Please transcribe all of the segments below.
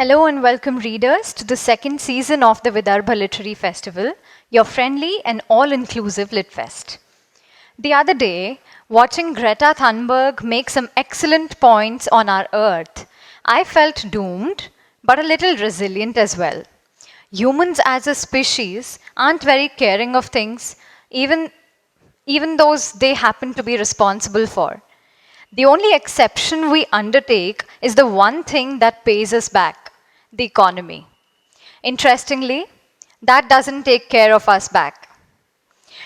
Hello and welcome readers to the second season of the Vidarbha Literary Festival, your friendly and all-inclusive Lit Fest. The other day, watching Greta Thunberg make some excellent points on our Earth, I felt doomed, but a little resilient as well. Humans as a species aren't very caring of things, even those they happen to be responsible for. The only exception we undertake is the one thing that pays us back, the economy. Interestingly, that doesn't take care of us back.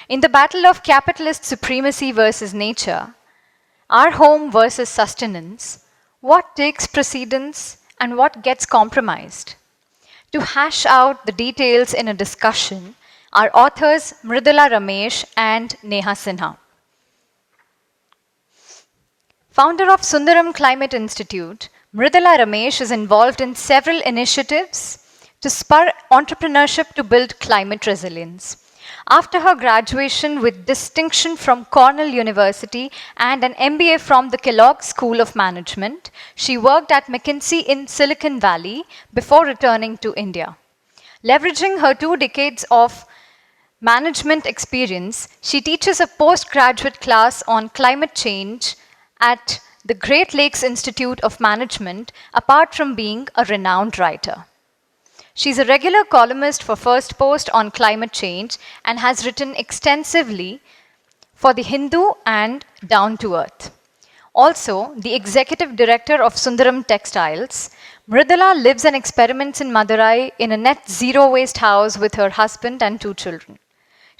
In the battle of capitalist supremacy versus nature, our home versus sustenance, what takes precedence and what gets compromised? To hash out the details in a discussion, are authors Mridula Ramesh and Neha Sinha. Founder of Sundaram Climate Institute, Mridula Ramesh is involved in several initiatives to spur entrepreneurship to build climate resilience. After her graduation with distinction from Cornell University and an MBA from the Kellogg School of Management, she worked at McKinsey in Silicon Valley before returning to India. Leveraging her 2 decades of management experience, she teaches a postgraduate class on climate change at the Great Lakes Institute of Management, apart from being a renowned writer. She's a regular columnist for First Post on climate change and has written extensively for The Hindu and Down to Earth. Also, the executive director of Sundaram Textiles, Mridula lives and experiments in Madurai in a net zero waste house with her husband and 2 children.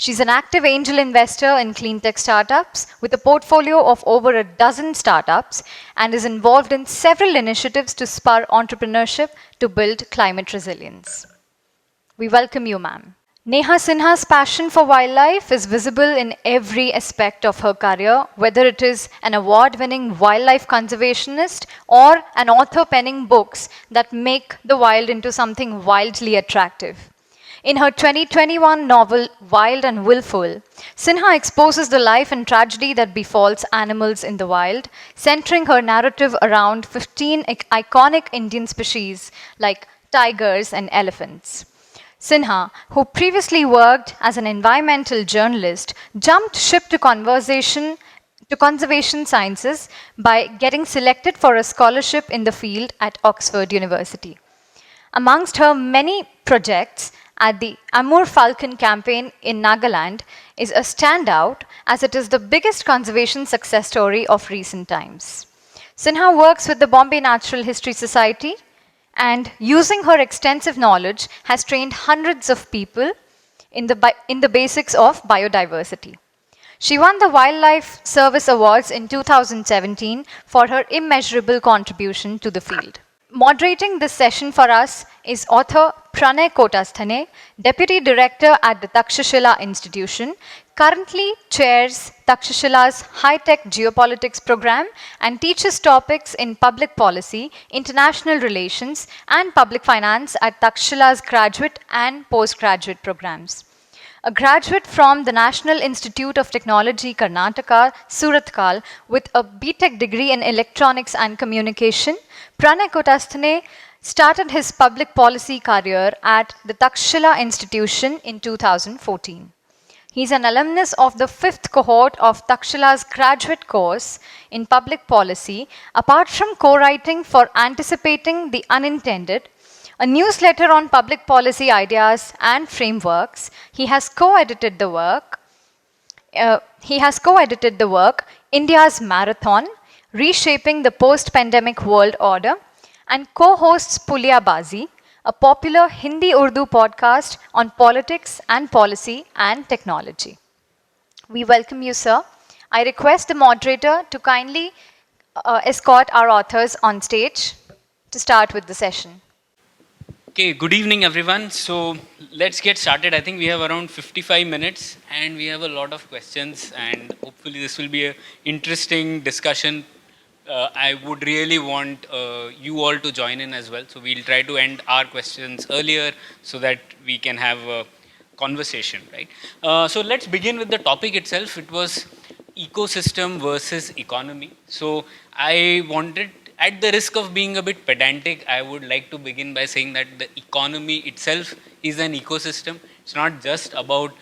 She's an active angel investor in clean tech startups with a portfolio of over a dozen startups and is involved in several initiatives to spur entrepreneurship to build climate resilience. We welcome you, ma'am. Neha Sinha's passion for wildlife is visible in every aspect of her career, whether it is an award-winning wildlife conservationist or an author penning books that make the wild into something wildly attractive. In her 2021 novel Wild and Willful, Sinha exposes the life and tragedy that befalls animals in the wild, centering her narrative around 15 iconic Indian species like tigers and elephants. Sinha, who previously worked as an environmental journalist, jumped ship to conservation sciences by getting selected for a scholarship in the field at Oxford University. Amongst her many projects, at the Amur Falcon campaign in Nagaland is a standout as it is the biggest conservation success story of recent times. Sinha works with the Bombay Natural History Society and using her extensive knowledge has trained hundreds of people in the basics of biodiversity. She won the Wildlife Service Awards in 2017 for her immeasurable contribution to the field. Moderating this session for us is author Pranay Kotasthane, Deputy Director at the Takshashila Institution, currently chairs Takshashila's High-Tech Geopolitics program and teaches topics in public policy, international relations and public finance at Takshashila's graduate and postgraduate programs. A graduate from the National Institute of Technology, Karnataka, Surathkal, with a BTech degree in Electronics and Communication, Pranay Kotasthane started his public policy career at the Takshashila Institution in 2014. He's an alumnus of the 5th cohort of Takshashila's graduate course in public policy. Apart from co-writing for Anticipating the Unintended, a newsletter on public policy ideas and frameworks, he has co-edited the work India's Marathon, Reshaping the Post-Pandemic World Order, and co-hosts Puliya Bazi, a popular Hindi-Urdu podcast on politics and policy and technology. We welcome you, sir. I request the moderator to kindly escort our authors on stage to start with the session. Okay, good evening everyone. So let's get started. I think we have around 55 minutes and we have a lot of questions and hopefully this will be an interesting discussion. I would really want you all to join in as well. So we'll try to end our questions earlier so that we can have a conversation, right? So let's begin with the topic itself. It was ecosystem versus economy. So I wanted At the risk of being a bit pedantic, I would like to begin by saying that the economy itself is an ecosystem. It's not just about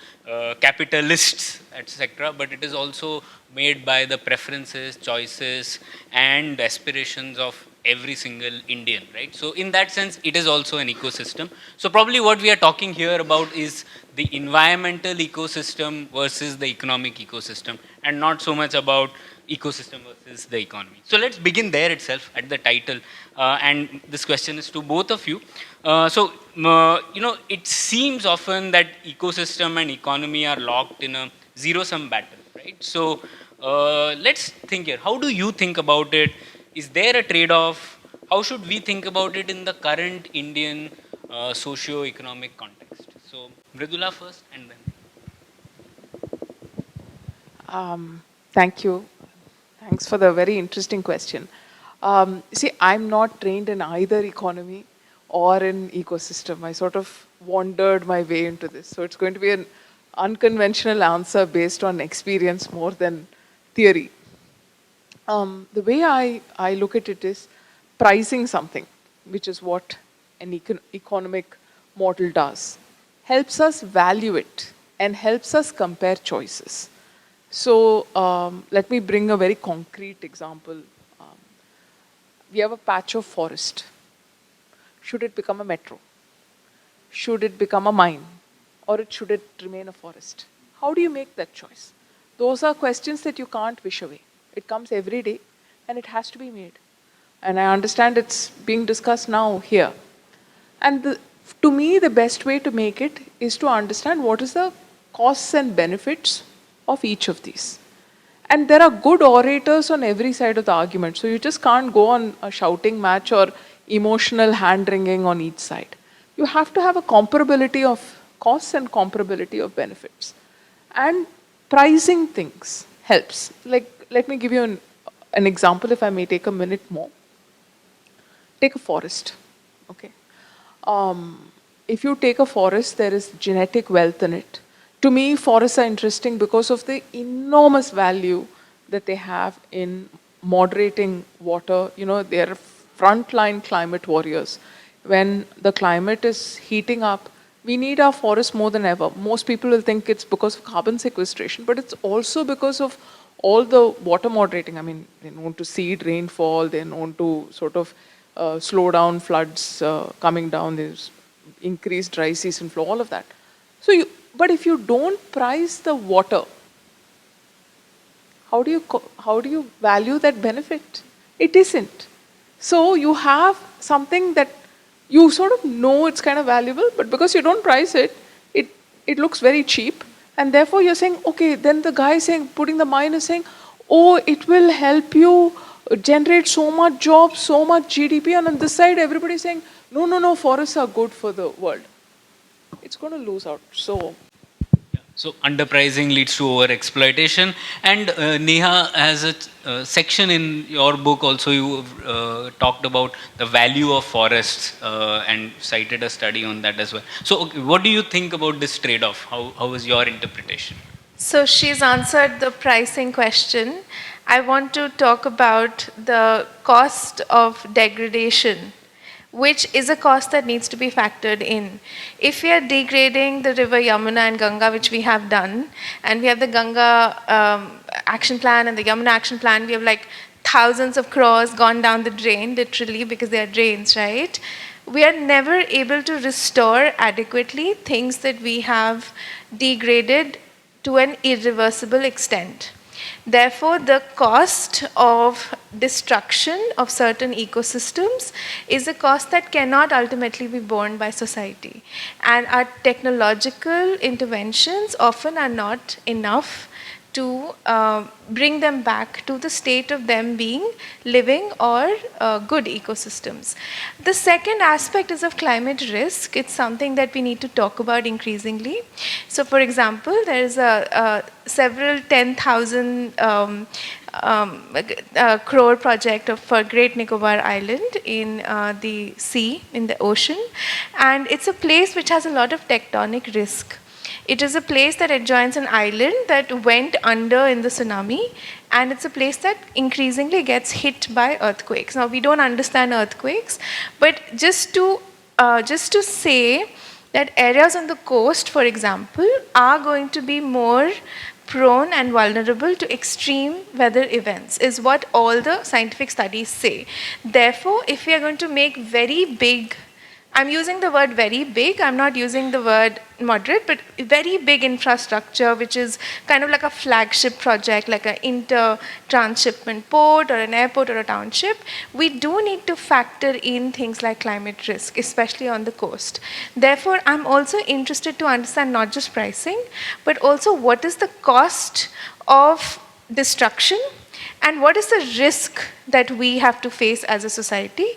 capitalists, etc., but it is also made by the preferences, choices, and aspirations of every single Indian, right? So, in that sense, it is also an ecosystem. So, probably what we are talking here about is the environmental ecosystem versus the economic ecosystem, and not so much about ecosystem versus the economy. So let's begin there itself at the title. And this question is to both of you. It seems often that ecosystem and economy are locked in a zero-sum battle, right? So let's think here. How do you think about it? Is there a trade-off? How should we think about it in the current Indian socio-economic context? So Mridula first, and then. Thank you. Thanks for the very interesting question. See, I'm not trained in either economy or in ecosystem. I sort of wandered my way into this. So it's going to be an unconventional answer based on experience more than theory. The way I look at it is pricing something, which is what an economic model does, helps us value it and helps us compare choices. So let me bring a very concrete example. We have a patch of forest. Should it become a metro? Should it become a mine? Or should it remain a forest? How do you make that choice? Those are questions that you can't wish away. It comes every day and it has to be made. And I understand it's being discussed now here. And to me, the best way to make it is to understand what is the costs and benefits of each of these. And there are good orators on every side of the argument. So you just can't go on a shouting match or emotional hand wringing on each side. You have to have a comparability of costs and comparability of benefits. And pricing things helps. Like, let me give you an example, if I may take a minute more. Take a forest. Okay. If you take a forest, there is genetic wealth in it. To me, forests are interesting because of the enormous value that they have in moderating water. You know, they are frontline climate warriors. When the climate is heating up, we need our forests more than ever. Most people will think it's because of carbon sequestration, but it's also because of all the water moderating. I mean, they're known to seed rainfall, they're known to sort of slow down floods coming down, there's increased dry season flow, all of that. But if you don't price the water, how do you value that benefit? It isn't. So you have something that you sort of know it's kind of valuable, but because you don't price it, it looks very cheap. And therefore you're saying, okay, then the guy saying, putting the mine is saying, oh, it will help you generate so much jobs, so much GDP. And on this side, everybody's saying, no, forests are good for the world. It's going to lose out. So underpricing leads to over exploitation. And Neha, has a section in your book also, you talked about the value of forests and cited a study on that as well. So okay, what do you think about this trade-off? How is your interpretation? So she's answered the pricing question. I want to talk about the cost of degradation, which is a cost that needs to be factored in. If we are degrading the river Yamuna and Ganga, which we have done, and we have the Ganga action plan and the Yamuna action plan, we have like thousands of crores gone down the drain, literally, because they are drains, right? We are never able to restore adequately things that we have degraded to an irreversible extent. Therefore, the cost of destruction of certain ecosystems is a cost that cannot ultimately be borne by society. And our technological interventions often are not enough to bring them back to the state of them being living or good ecosystems. The second aspect is of climate risk. It's something that we need to talk about increasingly. So for example, there is a several 10,000 crore project for Great Nicobar Island in the sea, in the ocean. And it's a place which has a lot of tectonic risk. It is a place that adjoins an island that went under in the tsunami, and it's a place that increasingly gets hit by earthquakes. Now, we don't understand earthquakes, but just to say that areas on the coast, for example, are going to be more prone and vulnerable to extreme weather events, is what all the scientific studies say. Therefore, if we are going to make very big, I'm using the word very big, I'm not using the word moderate, but very big infrastructure, which is kind of like a flagship project, like an inter-transshipment port or an airport or a township, we do need to factor in things like climate risk, especially on the coast. Therefore, I'm also interested to understand not just pricing, but also what is the cost of destruction and what is the risk that we have to face as a society.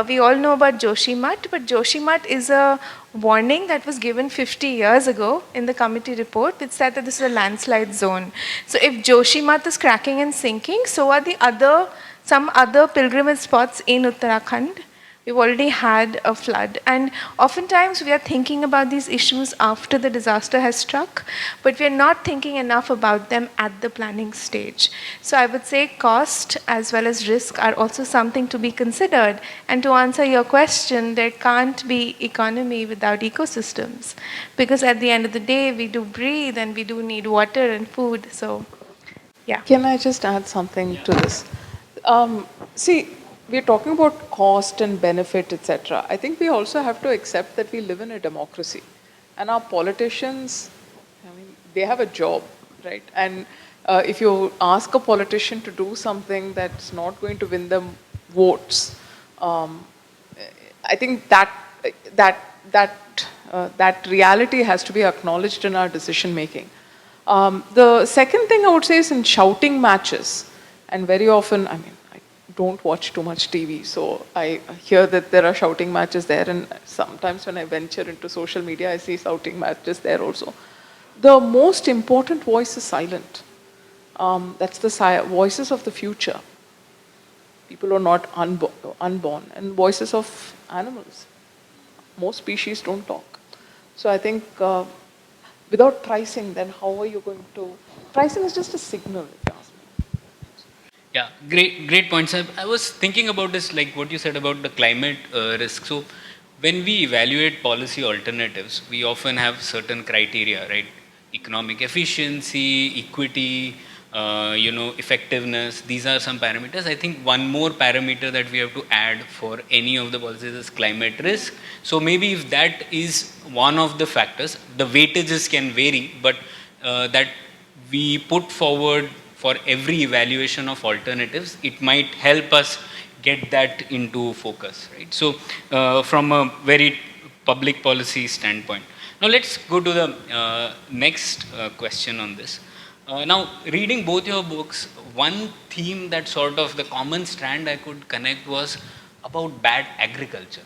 We all know about Joshimat, but Joshimat is a warning that was given 50 years ago in the committee report, which said that this is a landslide zone. So if Joshimat is cracking and sinking, so are some other pilgrimage spots in Uttarakhand. We've already had a flood. And oftentimes we are thinking about these issues after the disaster has struck, but we are not thinking enough about them at the planning stage. So I would say cost as well as risk are also something to be considered. And to answer your question, there can't be economy without ecosystems. Because at the end of the day, we do breathe and we do need water and food. So, yeah. Can I just add something to this? See, we're talking about cost and benefit, etc. I think we also have to accept that we live in a democracy. And our politicians, I mean, they have a job, right? And if you ask a politician to do something that's not going to win them votes, I think that reality has to be acknowledged in our decision making. The second thing I would say is in shouting matches, and very often, I mean, I don't watch too much TV, so I hear that there are shouting matches there, and sometimes when I venture into social media, I see shouting matches there also. The most important voice is silent. That's the voices of the future. People who are not unborn, and voices of animals. Most species don't talk. So I think without pricing, then how are you going to... Pricing is just a signal, if you ask me. Yeah, great points. I was thinking about this, like what you said about the climate risk. So when we evaluate policy alternatives, we often have certain criteria, right? Economic efficiency, equity, effectiveness. These are some parameters. I think one more parameter that we have to add for any of the policies is climate risk. So maybe if that is one of the factors, the weightages can vary, but that we put forward for every evaluation of alternatives, it might help us get that into focus, right? So from a very public policy standpoint. Now let's go to the next question on this. Now, reading both your books, one theme that sort of the common strand I could connect was about bad agriculture.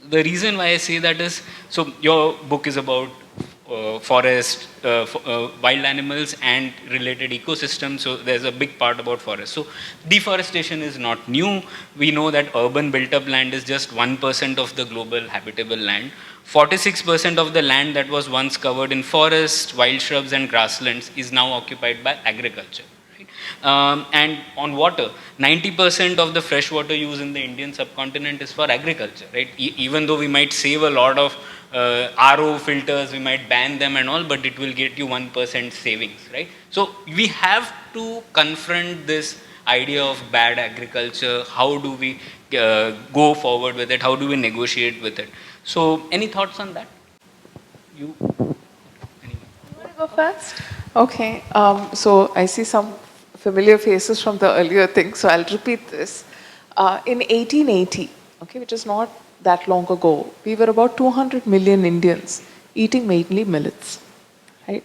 The reason why I say that is, so your book is about forest, wild animals and related ecosystems. So there's a big part about forest. So deforestation is not new. We know that urban built up land is just 1% of the global habitable land. 46% of the land that was once covered in forests, wild shrubs and grasslands is now occupied by agriculture. And on water, 90% of the fresh water used in the Indian subcontinent is for agriculture, right? Even though we might save a lot of RO filters, we might ban them and all, but it will get you 1% savings, right? So we have to confront this idea of bad agriculture. How do we go forward with it? How do we negotiate with it? So any thoughts on that? You want to go first? Okay, so I see some familiar faces from the earlier thing, so I'll repeat this. In 1880, okay, which is not that long ago, we were about 200 million Indians eating mainly millets, right?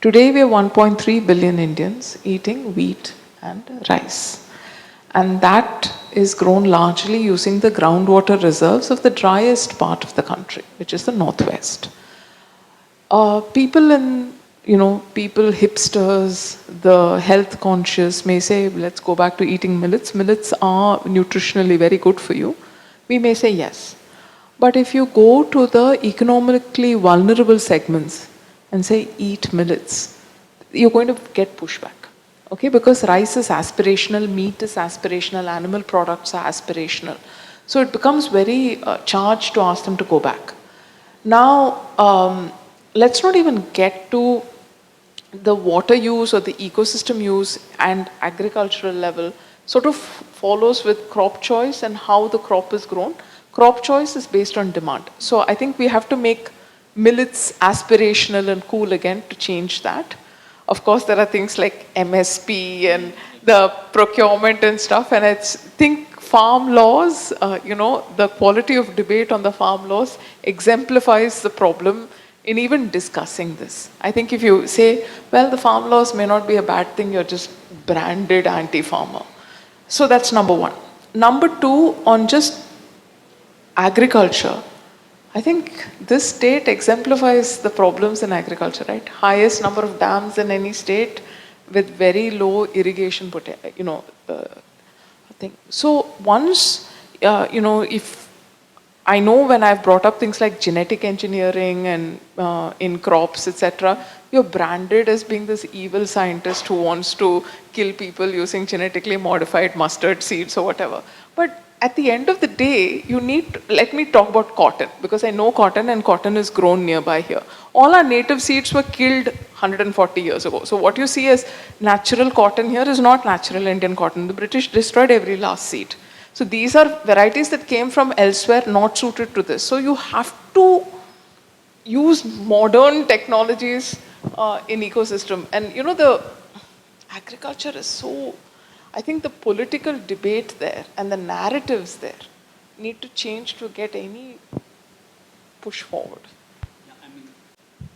Today we are 1.3 billion Indians eating wheat and rice. And that is grown largely using the groundwater reserves of the driest part of the country, which is the northwest. People, hipsters, the health conscious may say, let's go back to eating millets. Millets are nutritionally very good for you. We may say yes. But if you go to the economically vulnerable segments, and say eat millets, you're going to get pushback. Okay, because rice is aspirational, meat is aspirational, animal products are aspirational. So it becomes very charged to ask them to go back. Now, let's not even get to the water use or the ecosystem use and agricultural level sort of follows with crop choice and how the crop is grown. Crop choice is based on demand. So I think we have to make millets aspirational and cool again to change that. Of course, there are things like MSP and the procurement and stuff, and I think farm laws, the quality of debate on the farm laws exemplifies the problem in even discussing this. I think if you say, well, the farm laws may not be a bad thing, you're just branded anti-farmer. So that's number one. Number two, on just agriculture, I think this state exemplifies the problems in agriculture, right? Highest number of dams in any state with very low irrigation thing. So once, if I know when I've brought up things like genetic engineering and in crops, etc., you're branded as being this evil scientist who wants to kill people using genetically modified mustard seeds or whatever. But at the end of the day, let me talk about cotton, because I know cotton and cotton is grown nearby here. All our native seeds were killed 140 years ago. So what you see as natural cotton here is not natural Indian cotton. The British destroyed every last seed. So these are varieties that came from elsewhere, not suited to this. So you have to use modern technologies in ecosystem. And the agriculture is so, I think the political debate there and the narratives there need to change to get any push forward.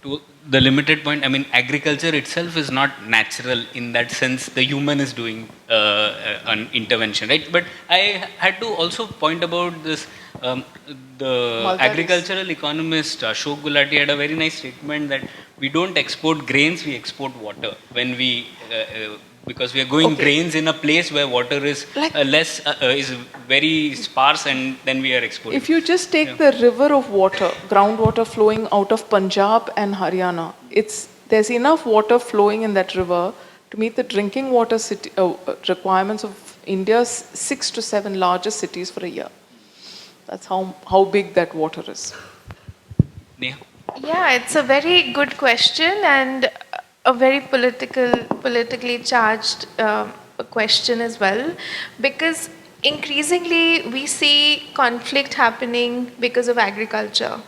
To the limited point, I mean, agriculture itself is not natural in that sense. The human is doing an intervention, right? But I had to also point about this. The agricultural economist Ashok Gulati had a very nice statement that we don't export grains, we export water. When we because we are growing grains in a place where water is is very sparse, and then we are exporting. If you just take the river of water, groundwater flowing out of Punjab and Haryana, there's enough water flowing in that river to meet the drinking water requirements of India's 6 to 7 largest cities for a year. That's how big that water is. Neha? Yeah, it's a very good question and a very politically charged question as well, because increasingly we see conflict happening because of agriculture.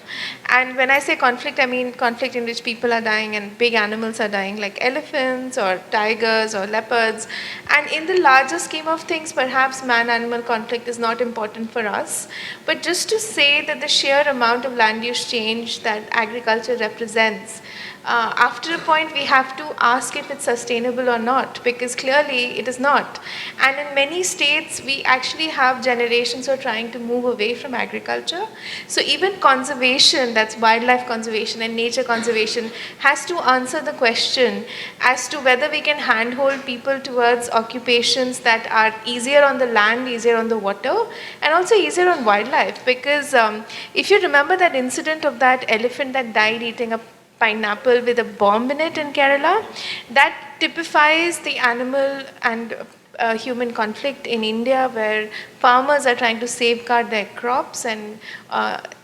And when I say conflict, I mean conflict in which people are dying and big animals are dying, like elephants or tigers or leopards. And in the larger scheme of things, perhaps man-animal conflict is not important for us. But just to say that the sheer amount of land use change that agriculture represents, after a point we have to ask if it's sustainable or not, because clearly it is not. And in many states we actually have generations who are trying to move away from agriculture. So even conservation, that's wildlife conservation and nature conservation, has to answer the question as to whether we can handhold people towards occupations that are easier on the land, easier on the water, and also easier on wildlife. Because if you remember that incident of that elephant that died eating a pineapple with a bomb in it in Kerala, that typifies the animal and human conflict in India, where farmers are trying to safeguard their crops, and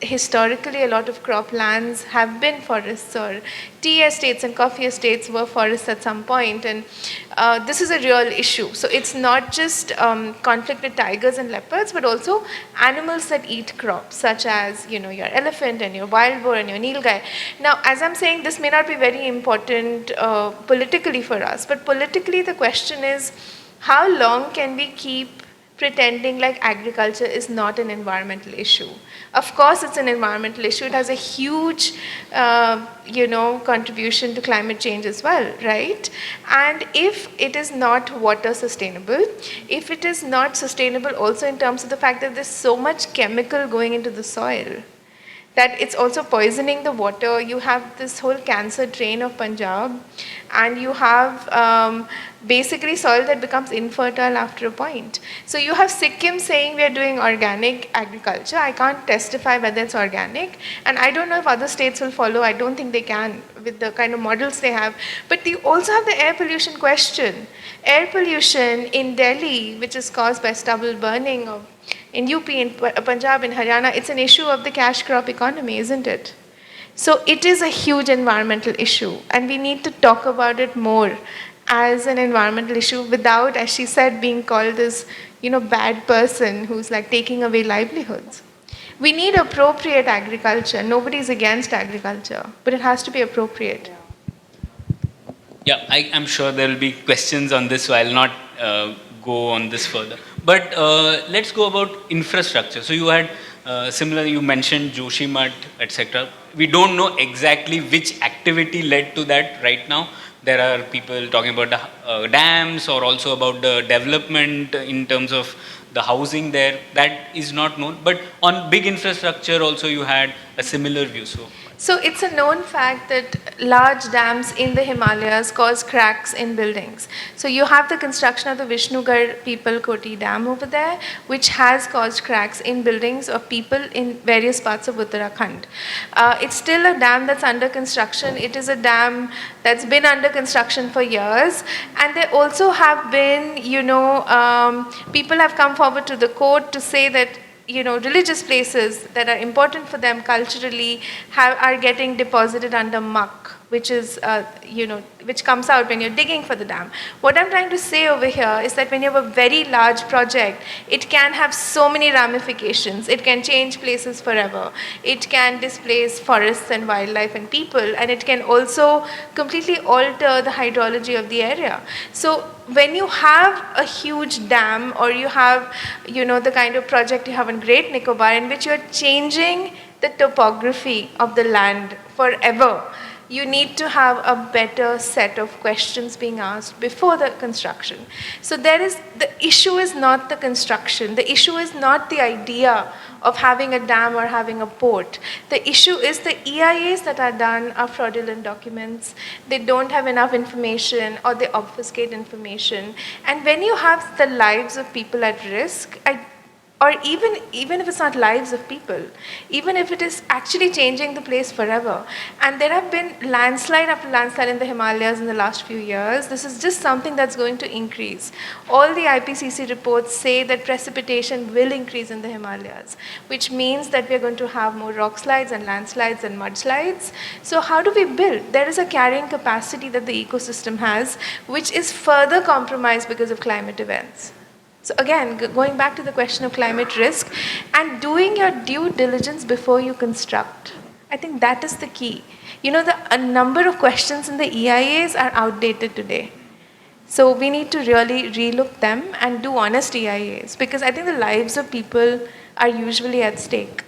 historically a lot of croplands have been forests, or tea estates and coffee estates were forests at some point, and this is a real issue. So it's not just conflict with tigers and leopards, but also animals that eat crops, such as your elephant and your wild boar and your nilgai. Now, as I'm saying, this may not be very important politically for us, but politically the question is, how long can we keep pretending like agriculture is not an environmental issue? Of course, it's an environmental issue. It has a huge, contribution to climate change as well, right? And if it is not water sustainable, if it is not sustainable also in terms of the fact that there's so much chemical going into the soil, that it's also poisoning the water. You have this whole cancer drain of Punjab, and you have basically soil that becomes infertile after a point. So you have Sikkim saying we are doing organic agriculture. I can't testify whether it's organic, and I don't know if other states will follow. I don't think they can with the kind of models they have. But you also have the air pollution question. Air pollution in Delhi, which is caused by stubble burning of in UP, in Punjab, in Haryana, it's an issue of the cash crop economy, isn't it? So it is a huge environmental issue, and we need to talk about it more as an environmental issue without, as she said, being called this, bad person who's like taking away livelihoods. We need appropriate agriculture. Nobody's against agriculture, but it has to be appropriate. Yeah, I'm sure there will be questions on this, so I'll not go on this further. But let's go about infrastructure. So you had similarly, you mentioned Joshimath, etc. We don't know exactly which activity led to that right now. There are people talking about the dams or also about the development in terms of the housing there. That is not known. But on big infrastructure also you had a similar view. So it's a known fact that large dams in the Himalayas cause cracks in buildings. So you have the construction of the Vishnugarh People Koti Dam over there, which has caused cracks in buildings of people in various parts of Uttarakhand. It's still a dam that's under construction. It is a dam that's been under construction for years. And there also have been, people have come forward to the court to say that religious places that are important for them culturally are getting deposited under muck, which is, which comes out when you're digging for the dam. What I'm trying to say over here is that when you have a very large project, it can have so many ramifications. It can change places forever. It can displace forests and wildlife and people, and it can also completely alter the hydrology of the area. So when you have a huge dam, or you have, the kind of project you have in Great Nicobar in which you're changing the topography of the land forever, you need to have a better set of questions being asked before the construction. So the issue is not the construction. The issue is not the idea of having a dam or having a port. The issue is the EIAs that are done are fraudulent documents. They don't have enough information, or they obfuscate information. And when you have the lives of people at risk, or even if it's not lives of people, even if it is actually changing the place forever. And there have been landslide after landslide in the Himalayas in the last few years. This is just something that's going to increase. All the IPCC reports say that precipitation will increase in the Himalayas, which means that we're going to have more rock slides and landslides and mudslides. So how do we build? There is a carrying capacity that the ecosystem has, which is further compromised because of climate events. So again, going back to the question of climate risk and doing your due diligence before you construct. I think that is the key. A number of questions in the EIAs are outdated today. So we need to really relook them and do honest EIAs, because I think the lives of people are usually at stake.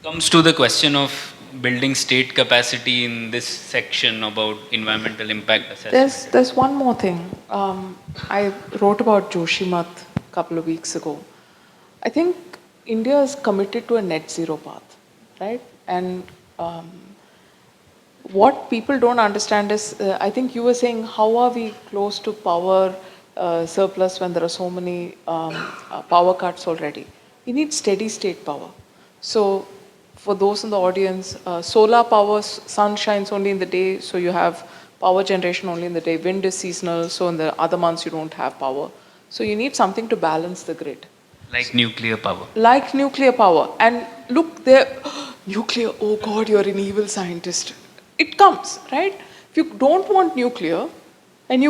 Comes to the question of building state capacity in this section about environmental impact assessment. There's one more thing. I wrote about Joshimath a couple of weeks ago. I think India is committed to a net zero path, right? And what people don't understand is, I think you were saying, how are we close to power surplus when there are so many power cuts already? We need steady state power. So for those in the audience, solar power, sun shines only in the day, so you have power generation only in the day. Wind is seasonal, so in the other months you don't have power. So you need something to balance the grid. Like nuclear power. Like nuclear power. And look there, nuclear, oh God, you're an evil scientist. It comes, right? If you don't want nuclear and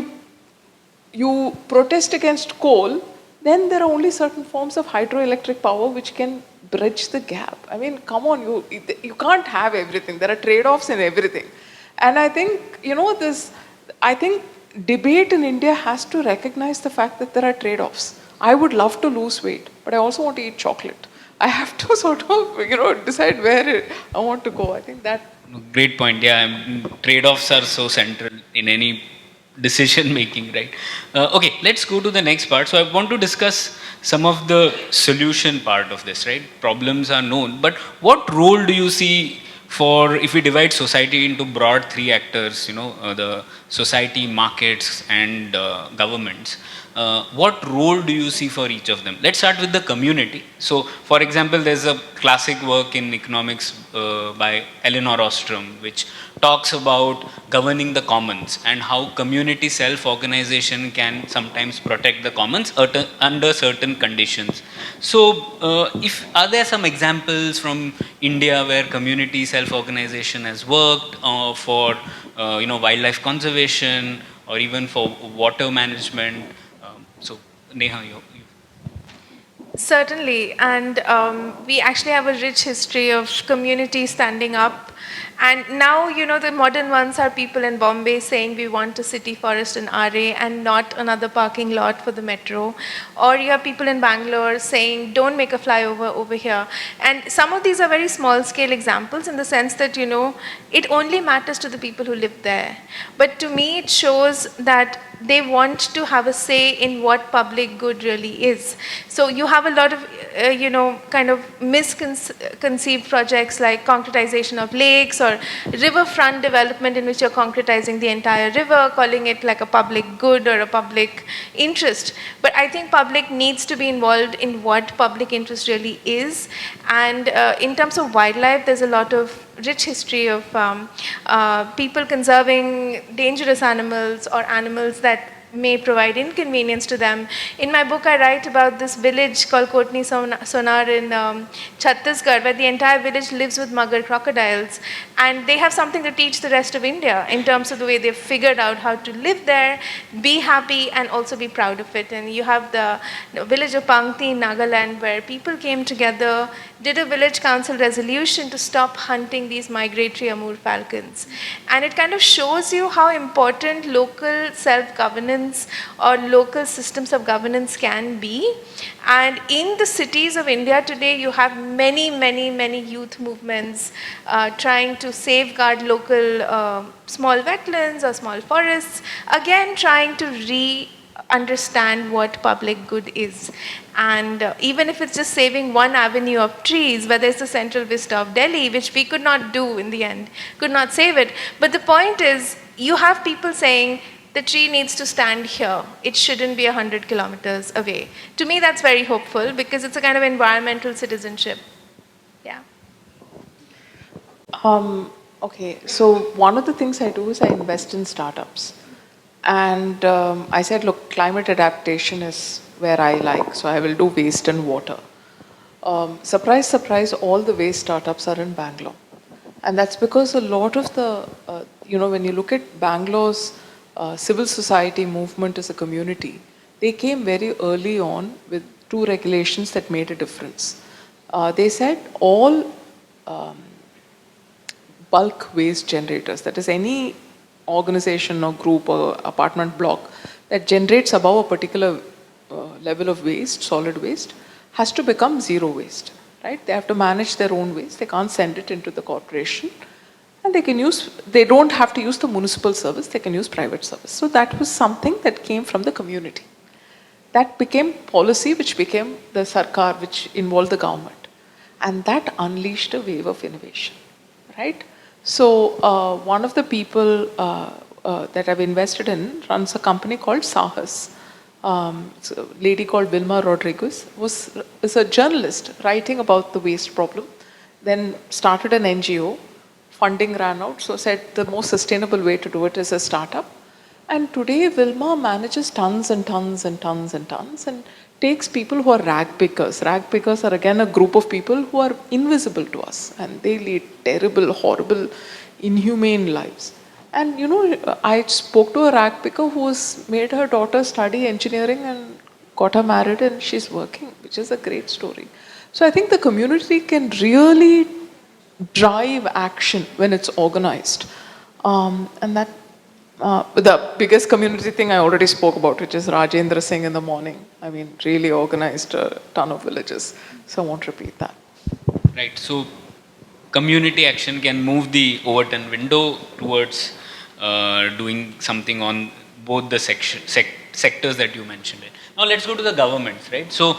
you protest against coal, then there are only certain forms of hydroelectric power which can bridge the gap. I mean, come on, you can't have everything. There are trade-offs in everything. And I think, I think debate in India has to recognize the fact that there are trade-offs. I would love to lose weight, but I also want to eat chocolate. I have to sort of, decide where I want to go. I think that. Great point. Yeah, trade-offs are so central in any decision making, right? Okay, let's go to the next part. So I want to discuss some of the solution part of this, right? Problems are known, but what role do you see for, if we divide society into broad three actors, the society, markets, and governments? What role do you see for each of them? Let's start with the community. So, for example, there's a classic work in economics by Elinor Ostrom, which talks about governing the commons and how community self-organization can sometimes protect the commons under certain conditions. So, if are there some examples from India where community self-organization has worked for wildlife conservation or even for water management? So, Neha, you. Certainly, and we actually have a rich history of communities standing up. And now, the modern ones are people in Bombay saying we want a city forest in RA and not another parking lot for the metro. Or you have people in Bangalore saying don't make a flyover over here. And some of these are very small scale examples in the sense that, it only matters to the people who live there. But to me, it shows that they want to have a say in what public good really is. So you have a lot of, kind of misconceived projects like concretization of lakes or riverfront development in which you're concretizing the entire river, calling it like a public good or a public interest. But I think public needs to be involved in what public interest really is. And in terms of wildlife, there's a lot of rich history of people conserving dangerous animals or animals that may provide inconvenience to them. In my book, I write about this village called Kotni Sonar in Chhattisgarh, where the entire village lives with mugger crocodiles. And they have something to teach the rest of India in terms of the way they've figured out how to live there, be happy, and also be proud of it. And you have the village of Pangti in Nagaland, where people came together, did a village council resolution to stop hunting these migratory Amur falcons. And it kind of shows you how important local self-governance or local systems of governance can be. And in the cities of India today, you have many, many, many youth movements trying to safeguard local small wetlands or small forests, again trying to understand what public good is. And even if it's just saving one avenue of trees, whether it's the central vista of Delhi, which we could not do in the end, could not save it. But the point is, you have people saying, the tree needs to stand here. It shouldn't be 100 kilometers away. To me, that's very hopeful because it's a kind of environmental citizenship. Yeah. Okay, so one of the things I do is I invest in startups. And I said, look, climate adaptation is where I like, so I will do waste and water. Surprise, surprise, all the waste startups are in Bangalore. And that's because a lot of the, when you look at Bangalore's civil society movement as a community, they came very early on with two regulations that made a difference. They said all bulk waste generators, that is any organization or group or apartment block that generates above a particular level of waste, solid waste, has to become zero waste, right? They have to manage their own waste. They can't send it into the corporation. And they don't have to use the municipal service, they can use private service. So that was something that came from the community. That became policy, which became the sarkar, which involved the government. And that unleashed a wave of innovation, right? So one of the people that I've invested in runs a company called Sahas. It's a lady called Vilma Rodriguez, is a journalist writing about the waste problem, then started an NGO, funding ran out, so said the most sustainable way to do it is a startup. And today Vilma manages tons and tons and tons and tons and takes people who are rag pickers. Rag pickers are again a group of people who are invisible to us and they lead terrible, horrible, inhumane lives. And I spoke to a rag picker who's made her daughter study engineering and got her married and she's working, which is a great story. So I think the community can really drive action when it's organized. And that the biggest community thing I already spoke about, which is Rajendra Singh in the morning. I mean, really organized a ton of villages. So I won't repeat that. Right. So community action can move the Overton window towards doing something on both the sectors that you mentioned. Now let's go to the governments, right? So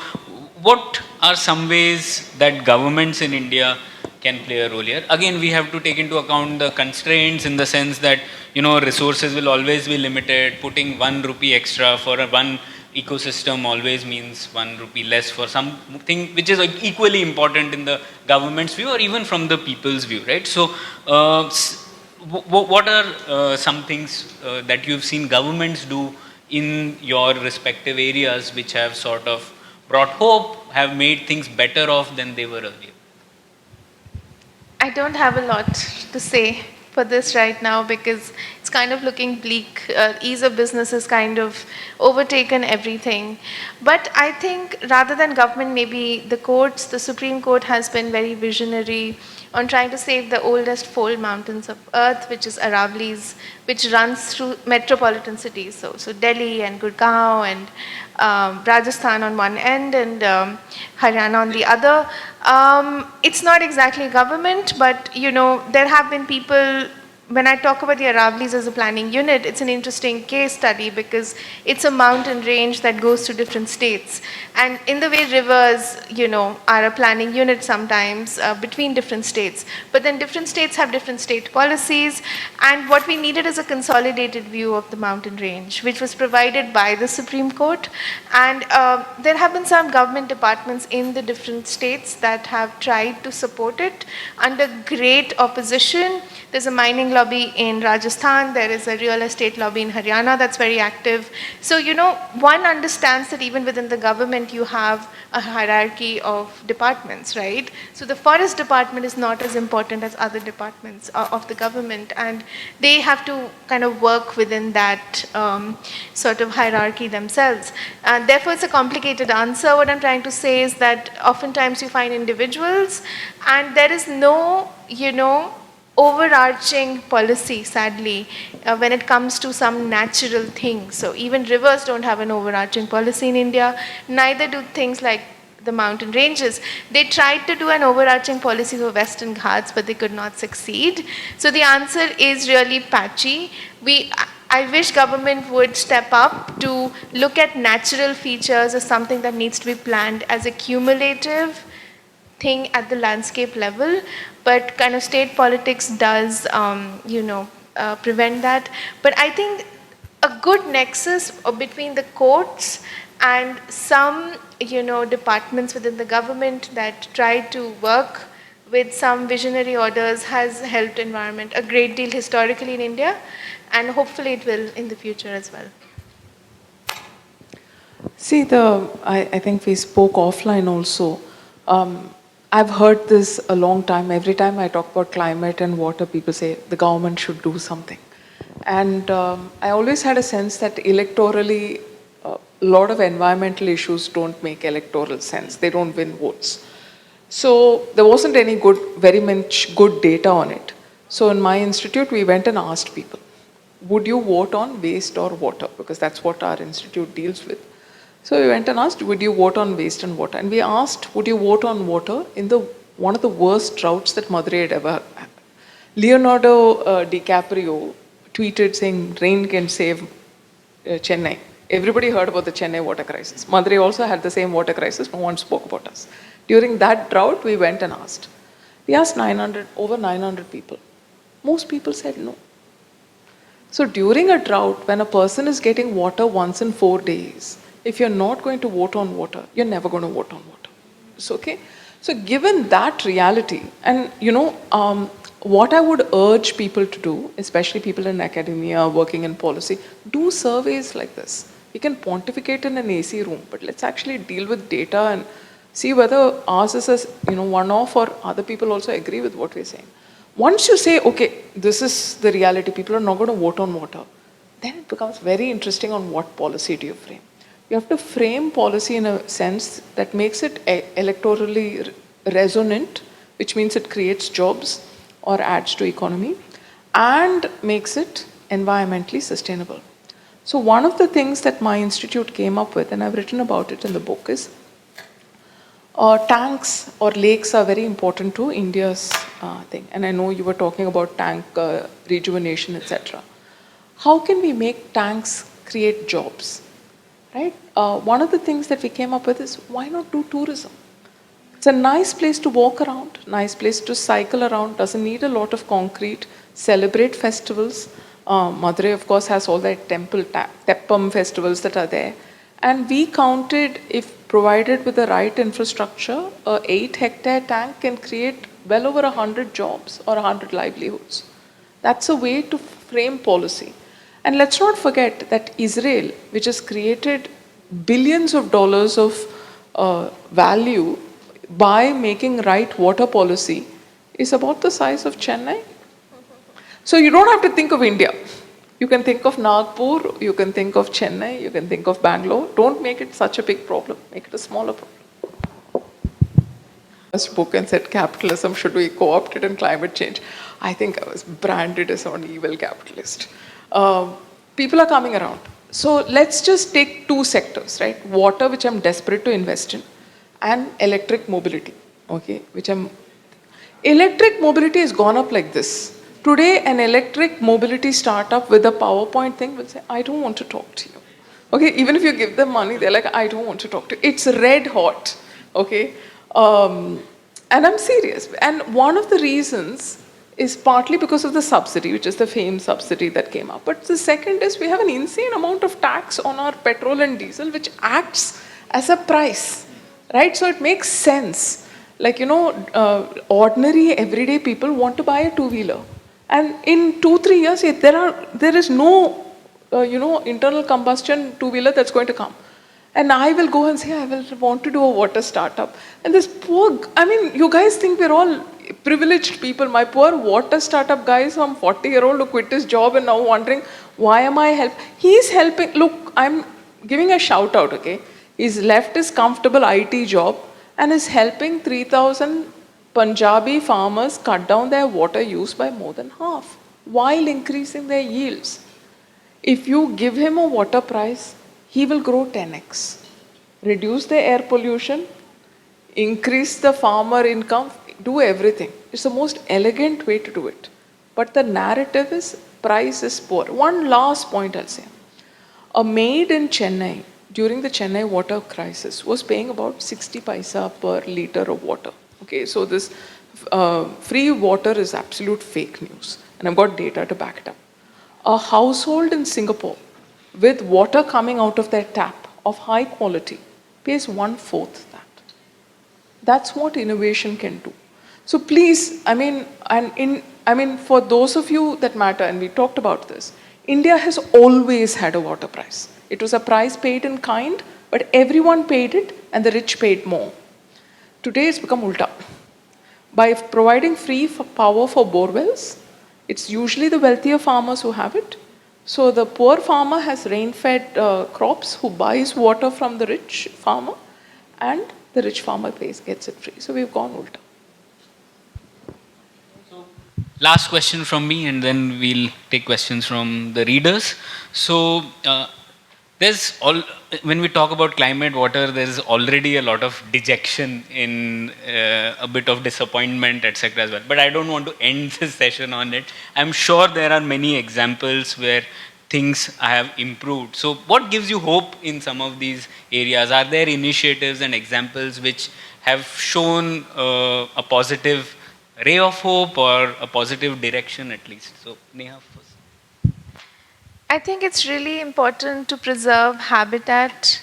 what are some ways that governments in India can play a role here? Again, we have to take into account the constraints in the sense that, resources will always be limited. Putting 1 rupee extra for one ecosystem always means 1 rupee less for something which is like equally important in the government's view or even from the people's view, right? So, what are some things that you've seen governments do in your respective areas which have sort of brought hope, have made things better off than they were earlier? I don't have a lot to say for this right now because it's kind of looking bleak. Ease of business has kind of overtaken everything. But I think rather than government, maybe the courts, the Supreme Court has been very visionary on trying to save the oldest fold mountains of earth, which is Aravallis, which runs through metropolitan cities. So Delhi and Gurgaon and Rajasthan on one end and Haryana on the other. It's not exactly government, but there have been people. When I talk about the Aravallis as a planning unit, it's an interesting case study because it's a mountain range that goes to different states. And in the way rivers, are a planning unit sometimes between different states. But then different states have different state policies. And what we needed is a consolidated view of the mountain range, which was provided by the Supreme Court. And there have been some government departments in the different states that have tried to support it under great opposition. There's a mining lobby in Rajasthan, there is a real estate lobby in Haryana that's very active. So, one understands that even within the government you have a hierarchy of departments, right? So the forest department is not as important as other departments of the government, and they have to kind of work within that sort of hierarchy themselves. And therefore, it's a complicated answer. What I'm trying to say is that oftentimes you find individuals and there is no, overarching policy, sadly, when it comes to some natural things. So even rivers don't have an overarching policy in India, neither do things like the mountain ranges. They tried to do an overarching policy for Western Ghats, but they could not succeed. So the answer is really patchy. I wish government would step up to look at natural features as something that needs to be planned as a cumulative thing at the landscape level, but kind of state politics does, prevent that. But I think a good nexus between the courts and some, departments within the government that try to work with some visionary orders has helped environment a great deal historically in India, and hopefully it will in the future as well. See, I think we spoke offline also. I've heard this a long time. Every time I talk about climate and water, people say the government should do something. And I always had a sense that electorally, a lot of environmental issues don't make electoral sense. They don't win votes. So there wasn't any very much good data on it. So in my institute, we went and asked people, would you vote on waste or water? Because that's what our institute deals with. So we went and asked, would you vote on waste and water? And we asked, would you vote on water in one of the worst droughts that Madurai had ever had? Leonardo DiCaprio tweeted saying, rain can save Chennai. Everybody heard about the Chennai water crisis. Madurai also had the same water crisis. No one spoke about us. During that drought, we went and asked. We asked over 900 people. Most people said no. So during a drought, when a person is getting water once in 4 days, if you're not going to vote on water, you're never going to vote on water. It's okay. So given that reality, and what I would urge people to do, especially people in academia working in policy, do surveys like this. We can pontificate in an AC room, but let's actually deal with data and see whether ours is a one-off or other people also agree with what we're saying. Once you say, okay, this is the reality, people are not going to vote on water, then it becomes very interesting on what policy do you frame. You have to frame policy in a sense that makes it electorally resonant, which means it creates jobs or adds to economy, and makes it environmentally sustainable. So one of the things that my institute came up with, and I've written about it in the book, is tanks or lakes are very important to India's thing. And I know you were talking about tank rejuvenation, etc. How can we make tanks create jobs, right? One of the things that we came up with is why not do tourism? It's a nice place to walk around, nice place to cycle around, doesn't need a lot of concrete, celebrate festivals. Madurai, of course, has all that temple Teppam festivals that are there. And we counted, if provided with the right infrastructure, a 8-hectare tank can create well over 100 jobs or 100 livelihoods. That's a way to frame policy. And let's not forget that Israel, which has created billions of dollars of value by making right water policy, is about the size of Chennai. So you don't have to think of India. You can think of Nagpur, you can think of Chennai, you can think of Bangalore. Don't make it such a big problem. Make it a smaller problem. First book and said capitalism should be co-opted in climate change. I think I was branded as an evil capitalist. People are coming around. So let's just take two sectors, right? Water, which I'm desperate to invest in, and electric mobility, okay? Electric mobility has gone up like this. Today, an electric mobility startup with a PowerPoint thing will say, I don't want to talk to you. Okay, even if you give them money, they're like, I don't want to talk to you. It's red hot, okay? And I'm serious. And one of the reasons is partly because of the subsidy, which is the famed subsidy that came up. But the second is we have an insane amount of tax on our petrol and diesel, which acts as a price, right? So it makes sense. Like, ordinary everyday people want to buy a two-wheeler. And in 2-3 years, there is no, internal combustion two-wheeler that's going to come. And I will go and say, I will want to do a water startup. And this you guys think we're all privileged people. My poor water startup guy is some 40-year-old who quit his job and now wondering, why am I helping? He's helping. Look, I'm giving a shout out, okay? He's left his comfortable IT job and is helping 3,000 Punjabi farmers cut down their water use by more than half while increasing their yields. If you give him a water price, he will grow 10x, reduce the air pollution, increase the farmer income, do everything. It's the most elegant way to do it. But the narrative is price is poor. One last point I'll say. A maid in Chennai during the Chennai water crisis was paying about 60 paisa per liter of water. Okay, so this free water is absolute fake news, and I've got data to back it up. A household in Singapore with water coming out of their tap of high quality pays 1/4 that. That's what innovation can do. So please, for those of you that matter, and we talked about this, India has always had a water price. It was a price paid in kind, but everyone paid it and the rich paid more. Today it's become ulta. By providing free power for borewells, it's usually the wealthier farmers who have it. So the poor farmer has rain-fed crops who buys water from the rich farmer, and the rich farmer gets it free. So we've gone ulta. Last question from me, and then we'll take questions from the readers. So, when we talk about climate, water, there's already a lot of dejection in a bit of disappointment, etc. as well. But I don't want to end this session on it. I'm sure there are many examples where things have improved. So, what gives you hope in some of these areas? Are there initiatives and examples which have shown a positive ray of hope or a positive direction at least? So, Neha first. I think it's really important to preserve habitat,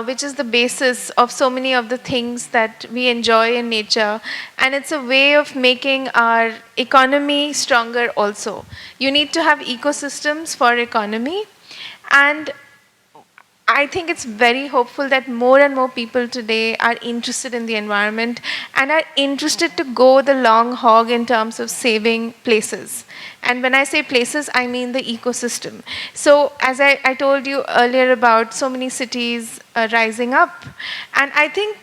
which is the basis of so many of the things that we enjoy in nature. And it's a way of making our economy stronger also. You need to have ecosystems for economy. And I think it's very hopeful that more and more people today are interested in the environment and are interested to go the long hog in terms of saving places. And when I say places, I mean the ecosystem. So as I told you earlier about so many cities rising up, and I think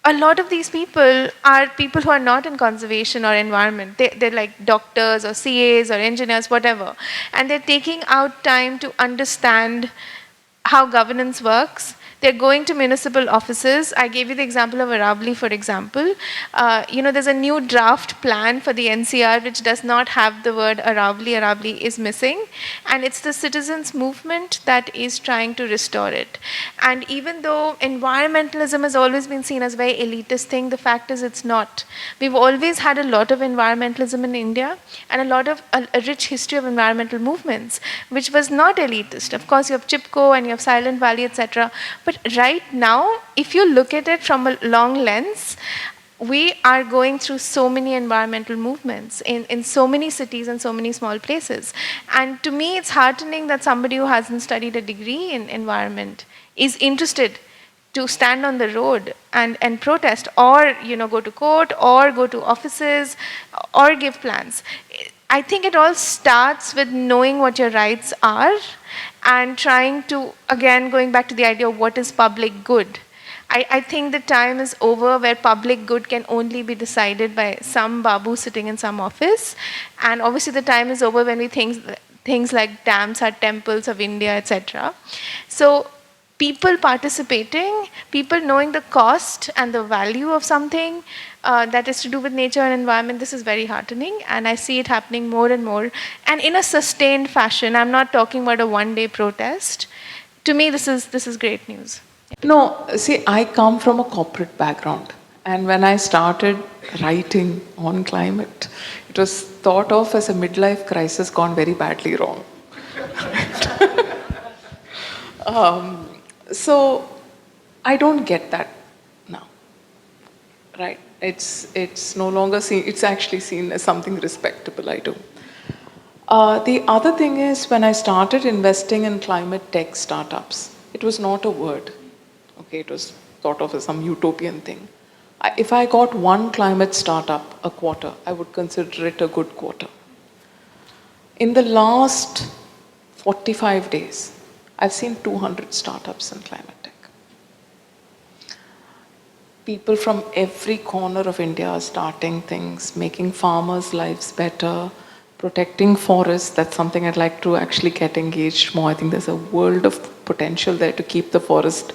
a lot of these people are people who are not in conservation or environment. They're like doctors or CAs or engineers, whatever. And they're taking out time to understand how governance works, They're going to municipal offices. I gave you the example of Aravali, for example. There's a new draft plan for the NCR which does not have the word Aravali. Aravali is missing. And it's the citizens' movement that is trying to restore it. And even though environmentalism has always been seen as a very elitist thing, the fact is it's not. We've always had a lot of environmentalism in India and a lot of a rich history of environmental movements, which was not elitist. Of course, you have Chipko and you have Silent Valley, etc. But right now, if you look at it from a long lens, we are going through so many environmental movements in so many cities and so many small places. And to me, it's heartening that somebody who hasn't studied a degree in environment is interested to stand on the road and protest, or go to court, or go to offices, or give plans. I think it all starts with knowing what your rights are and trying to, again, going back to the idea of what is public good. I think the time is over where public good can only be decided by some babu sitting in some office. And obviously the time is over when we think things like dams are temples of India, etc. So people participating, people knowing the cost and the value of something that is to do with nature and environment, this is very heartening, and I see it happening more and more, and in a sustained fashion. I'm not talking about a one-day protest. To me, this is great news. No, see, I come from a corporate background. And when I started writing on climate, it was thought of as a midlife crisis gone very badly wrong. So I don't get that now, right? It's no longer seen, it's actually seen as something respectable, I do. The other thing is, when I started investing in climate tech startups, it was not a word. Okay, it was thought of as some utopian thing. If I got one climate startup a quarter, I would consider it a good quarter. In the last 45 days, I've seen 200 startups in climate tech. People from every corner of India are starting things, making farmers' lives better, protecting forests. That's something I'd like to actually get engaged more. I think there's a world of potential there to keep the forest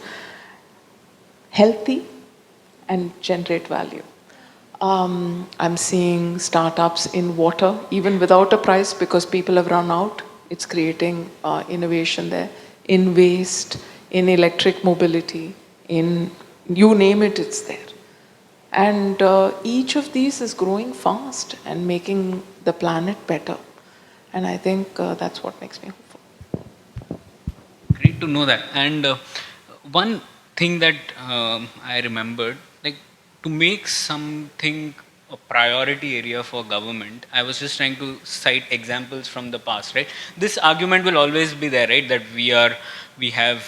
healthy and generate value. I'm seeing startups in water, even without a price, because people have run out. It's creating innovation there. In waste, in electric mobility, in you name it, it's there. And each of these is growing fast and making the planet better. And I think that's what makes me hopeful. Great to know that. And one thing that I remembered, like, to make something a priority area for government, I was just trying to cite examples from the past, right? This argument will always be there, right? That we have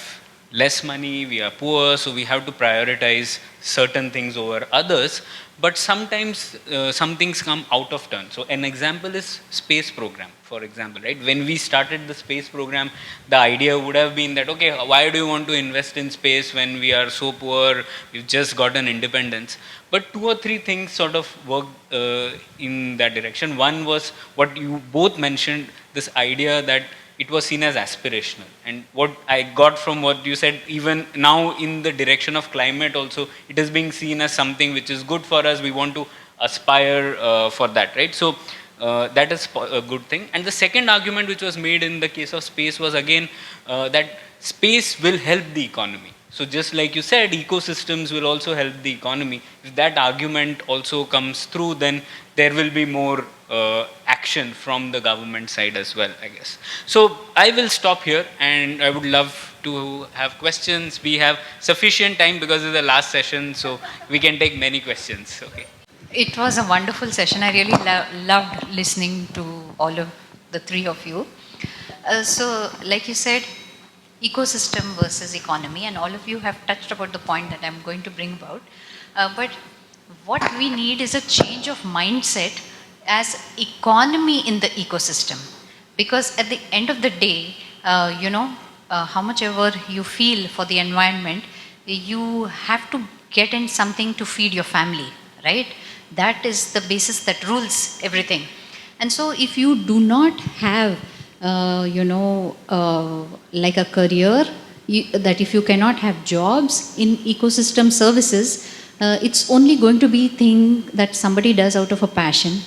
less money, we are poor, so we have to prioritize certain things over others. But sometimes some things come out of turn. So an example is space program, for example, right? When we started the space program, the idea would have been that, okay, why do you want to invest in space when we are so poor, we've just gotten independence? But two or three things sort of worked in that direction. One was what you both mentioned, this idea that it was seen as aspirational. And what I got from what you said, even now in the direction of climate also, it is being seen as something which is good for us. We want to aspire for that, right? So that is a good thing. And the second argument which was made in the case of space was again that space will help the economy. So just like you said, ecosystems will also help the economy. If that argument also comes through, then there will be more action from the government side as well, I guess. So I will stop here, and I would love to have questions. We have sufficient time because it's the last session, so we can take many questions. Okay. It was a wonderful session. I really loved listening to all of the three of you. So, like you said, ecosystem versus economy, and all of you have touched about the point that I'm going to bring about. But what we need is a change of mindset as economy in the ecosystem. Because at the end of the day, how much ever you feel for the environment, you have to get in something to feed your family, right? That is the basis that rules everything. And so if you do not have, like a career that if you cannot have jobs in ecosystem services, it's only going to be thing that somebody does out of a passion.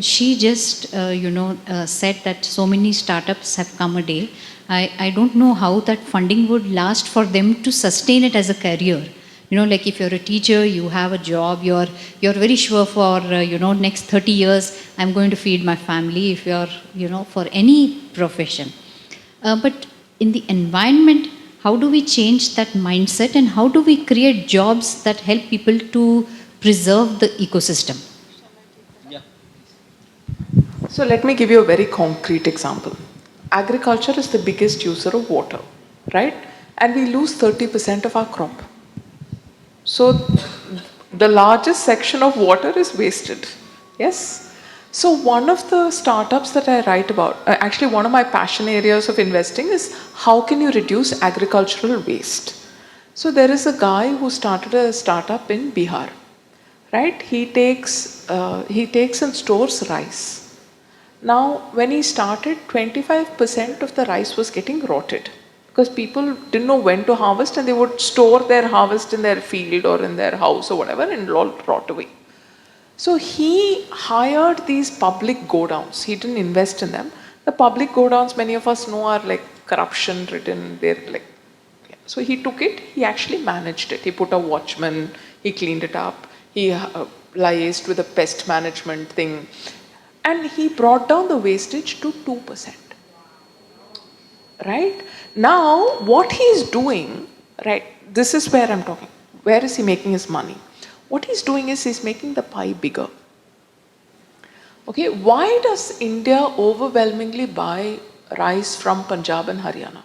She just, said that so many startups have come a day. I don't know how that funding would last for them to sustain it as a career. Like if you're a teacher, you have a job, you're very sure for, next 30 years, I'm going to feed my family. If you're, for any profession. But in the environment, how do we change that mindset and how do we create jobs that help people to preserve the ecosystem? So let me give you a very concrete example. Agriculture is the biggest user of water, right? And we lose 30% of our crop. So the largest section of water is wasted. Yes? So one of the startups that I write about, actually one of my passion areas of investing is how can you reduce agricultural waste? So there is a guy who started a startup in Bihar, right? He takes and stores rice. Now, when he started, 25% of the rice was getting rotted because people didn't know when to harvest and they would store their harvest in their field or in their house or whatever and it all rot away. So he hired these public godowns. He didn't invest in them. The public godowns, many of us know, are like corruption ridden. They're like, yeah. So he took it, he actually managed it. He put a watchman, he cleaned it up, he liaised with a pest management thing. And he brought down the wastage to 2%. Right? Now, what he's doing, right, this is where I'm talking. Where is he making his money? What he's doing is he's making the pie bigger. Okay, why does India overwhelmingly buy rice from Punjab and Haryana?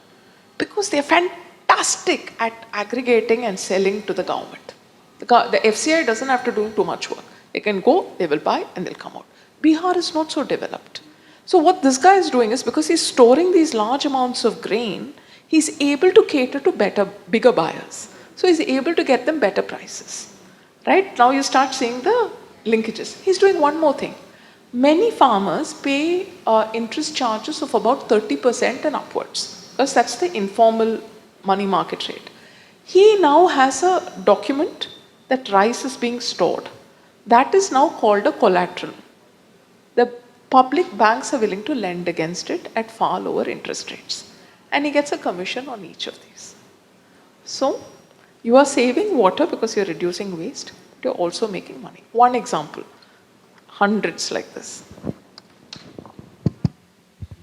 Because they're fantastic at aggregating and selling to the government. The FCI doesn't have to do too much work. They can go, they will buy, and they'll come out. Bihar is not so developed. So what this guy is doing is because he's storing these large amounts of grain, he's able to cater to bigger buyers. So he's able to get them better prices. Right? Now you start seeing the linkages. He's doing one more thing. Many farmers pay interest charges of about 30% and upwards because that's the informal money market rate. He now has a document that rice is being stored. That is now called a collateral. The public banks are willing to lend against it at far lower interest rates. And he gets a commission on each of these. So, you are saving water because you're reducing waste, but you're also making money. One example, hundreds like this.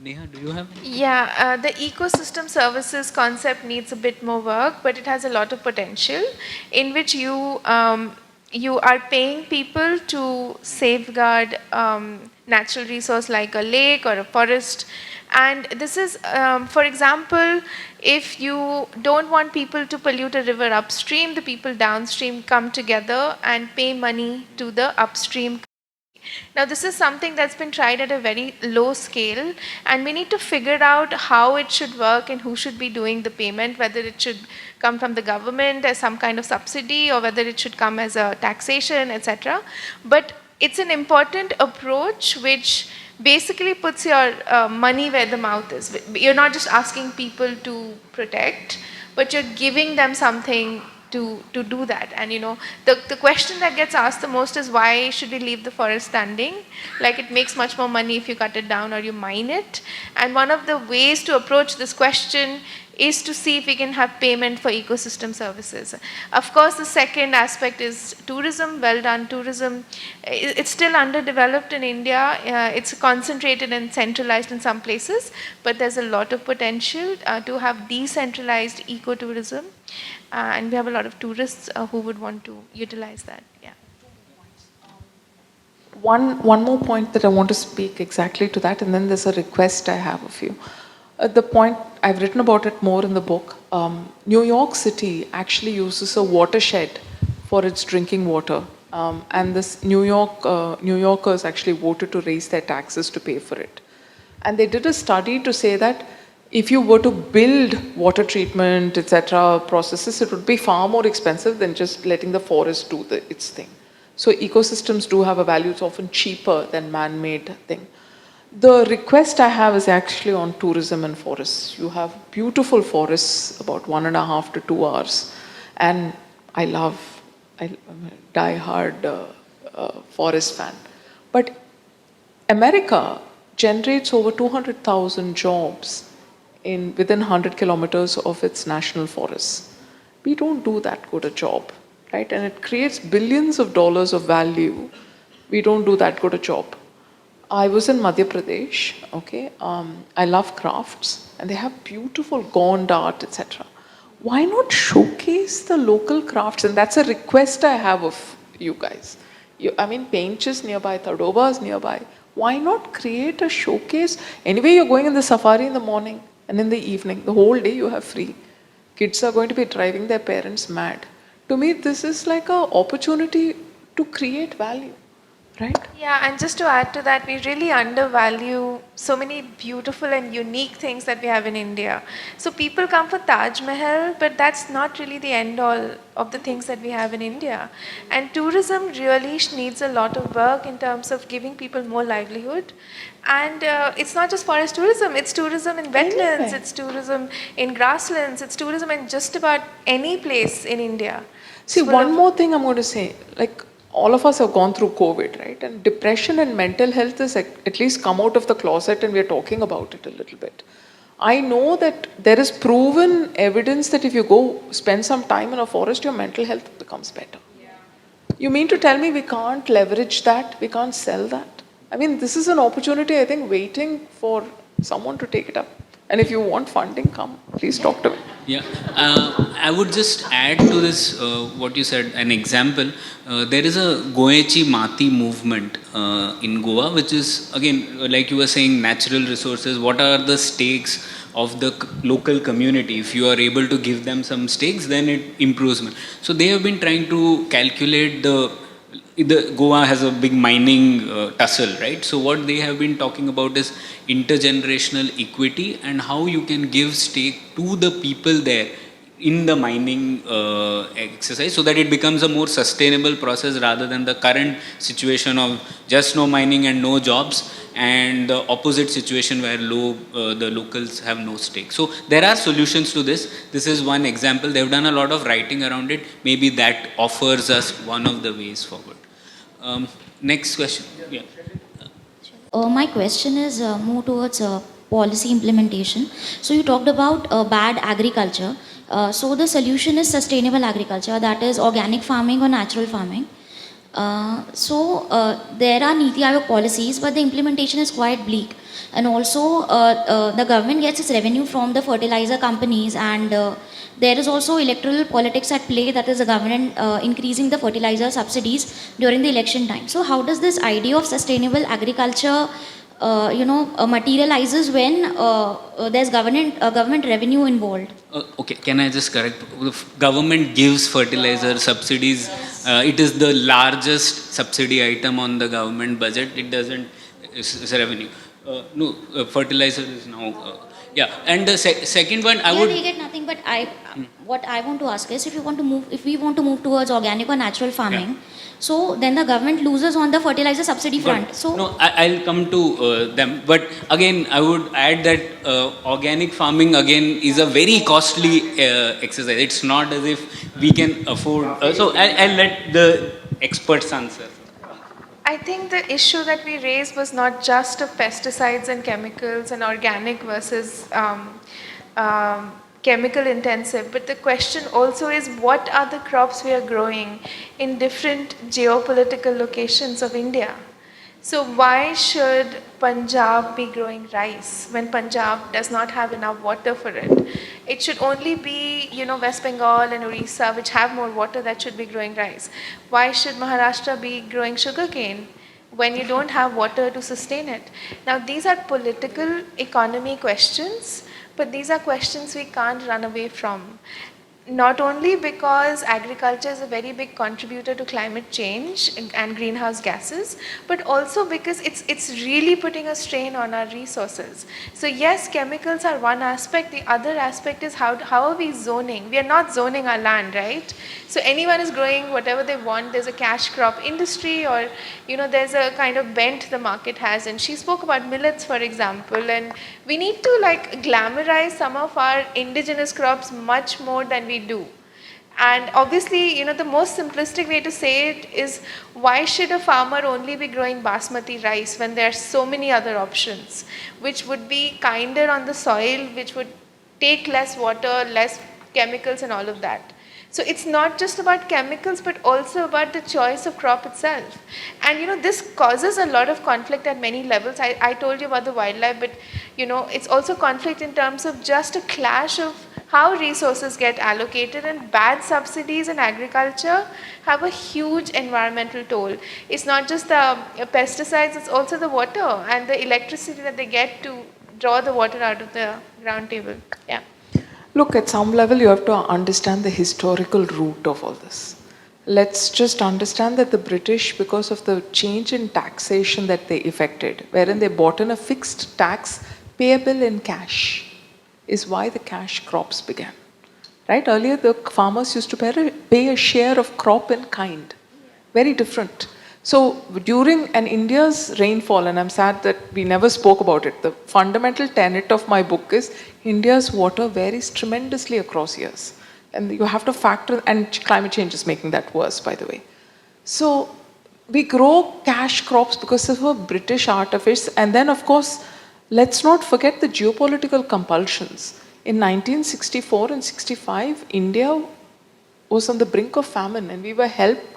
Neha, do you have? Yeah, the ecosystem services concept needs a bit more work, but it has a lot of potential in which you are paying people to safeguard natural resource like a lake or a forest. And this is, for example, if you don't want people to pollute a river upstream, the people downstream come together and pay money to the upstream. Now, this is something that's been tried at a very low scale, and we need to figure out how it should work and who should be doing the payment, whether it should come from the government as some kind of subsidy or whether it should come as a taxation, etc. But it's an important approach which basically puts your money where the mouth is. You're not just asking people to protect, but you're giving them something to do that. And the question that gets asked the most is, why should we leave the forest standing? Like, it makes much more money if you cut it down or you mine it. And one of the ways to approach this question is to see if we can have payment for ecosystem services. Of course, the second aspect is tourism, well-done tourism. It's still underdeveloped in India. It's concentrated and centralized in some places, but there's a lot of potential to have decentralized ecotourism. And we have a lot of tourists who would want to utilize that. Yeah. One more point that I want to speak exactly to that, and then there's a request I have of you. The point, I've written about it more in the book. New York City actually uses a watershed for its drinking water. And this New Yorkers actually voted to raise their taxes to pay for it. And they did a study to say that if you were to build water treatment, etc., processes, it would be far more expensive than just letting the forest do its thing. So ecosystems do have a value. It's often cheaper than man-made thing. The request I have is actually on tourism and forests. You have beautiful forests, about 1.5 to 2 hours, and I'm a die-hard forest fan. But America generates over 200,000 jobs in within 100 kilometers of its national forests. We don't do that good a job, right? And it creates billions of dollars of value. We don't do that good a job. I was in Madhya Pradesh, okay? I love crafts and they have beautiful Gond art, etc. Why not showcase the local crafts? And that's a request I have of you guys. I mean, Painch is nearby, Tadoba is nearby. Why not create a showcase? Anyway, you're going in the safari in the morning and in the evening. The whole day you have free. Kids are going to be driving their parents mad. To me, this is like an opportunity to create value, right? Yeah, and just to add to that, we really undervalue so many beautiful and unique things that we have in India. So people come for Taj Mahal, but that's not really the end all of the things that we have in India. And tourism really needs a lot of work in terms of giving people more livelihood. And it's not just forest tourism, it's tourism in wetlands, Anyway. it's tourism in grasslands, it's tourism in just about any place in India. See, It's full one of- more thing I'm going to say. Like, all of us have gone through COVID, right? And depression and mental health is at least come out of the closet and we're talking about it a little bit. I know that there is proven evidence that if you go spend some time in a forest, your mental health becomes better. You mean to tell me we can't leverage that? We can't sell that? I mean, this is an opportunity, I think, waiting for someone to take it up. And if you want funding, come, please talk to me. Yeah, I would just add to this what you said, an example. There is a Goechi Mati movement in Goa, which is again, like you were saying, natural resources. What are the stakes of the local community? If you are able to give them some stakes, then it improves. So they have been trying to calculate the Goa has a big mining tussle, right? So what they have been talking about is intergenerational equity and how you can give stake to the people there in the mining exercise so that it becomes a more sustainable process rather than the current situation of just no mining and no jobs and the opposite situation where the locals have no stake. So there are solutions to this. This is one example. They've done a lot of writing around it. Maybe that offers us one of the ways forward. Next question. Yeah. My question is more towards policy implementation. So you talked about bad agriculture. So the solution is sustainable agriculture, that is organic farming or natural farming. There are Niti Aayog policies, but the implementation is quite bleak. And also, the government gets its revenue from the fertilizer companies, and there is also electoral politics at play, that is the government increasing the fertilizer subsidies during the election time. So how does this idea of sustainable agriculture materializes when there's government revenue involved? Okay, can I just correct? The government gives fertilizer subsidies. It is the largest subsidy item on the government budget. It doesn't, it's a revenue. No, fertilizer is now. Yeah, and the second one, I would. We get nothing. But what I want to ask is, if we want to move towards organic or natural farming, so then the government loses on the fertilizer subsidy front. So no, I'll come to them. But again, I would add that organic farming again is a very costly exercise. It's not as if we can afford. So I'll let the experts answer. I think the issue that we raised was not just of pesticides and chemicals and organic versus chemical intensive, but the question also is what are the crops we are growing in different geopolitical locations of India? So why should Punjab be growing rice when Punjab does not have enough water for it? It should only be, West Bengal and Orissa, which have more water, that should be growing rice. Why should Maharashtra be growing sugarcane when you don't have water to sustain it? Now, these are political economy questions, but these are questions we can't run away from. Not only because agriculture is a very big contributor to climate change and greenhouse gases, but also because it's really putting a strain on our resources. So yes, chemicals are one aspect. The other aspect is how are we zoning? We are not zoning our land, right? So anyone is growing whatever they want. There's a cash crop industry, or there's a kind of bent the market has. And she spoke about millets, for example, and we need to like glamorize some of our indigenous crops much more than we do. And obviously, the most simplistic way to say it is, why should a farmer only be growing basmati rice when there are so many other options, which would be kinder on the soil, which would take less water, less chemicals and all of that. So it's not just about chemicals, but also about the choice of crop itself. And this causes a lot of conflict at many levels. I told you about the wildlife, but it's also conflict in terms of just a clash of how resources get allocated, and bad subsidies in agriculture have a huge environmental toll. It's not just the pesticides, it's also the water and the electricity that they get to draw the water out of the ground table. Yeah. Look, at some level, you have to understand the historical root of all this. Let's just understand that the British, because of the change in taxation that they effected, wherein they bought in a fixed tax payable in cash, is why the cash crops began. Right? Earlier, the farmers used to pay a share of crop in kind. Very different. So during India's rainfall, and I'm sad that we never spoke about it, the fundamental tenet of my book is India's water varies tremendously across years. And you have to factor, and climate change is making that worse, by the way. So we grow cash crops because of a British artifice. And then, of course, let's not forget the geopolitical compulsions. In 1964 and 65, India was on the brink of famine, and we were helped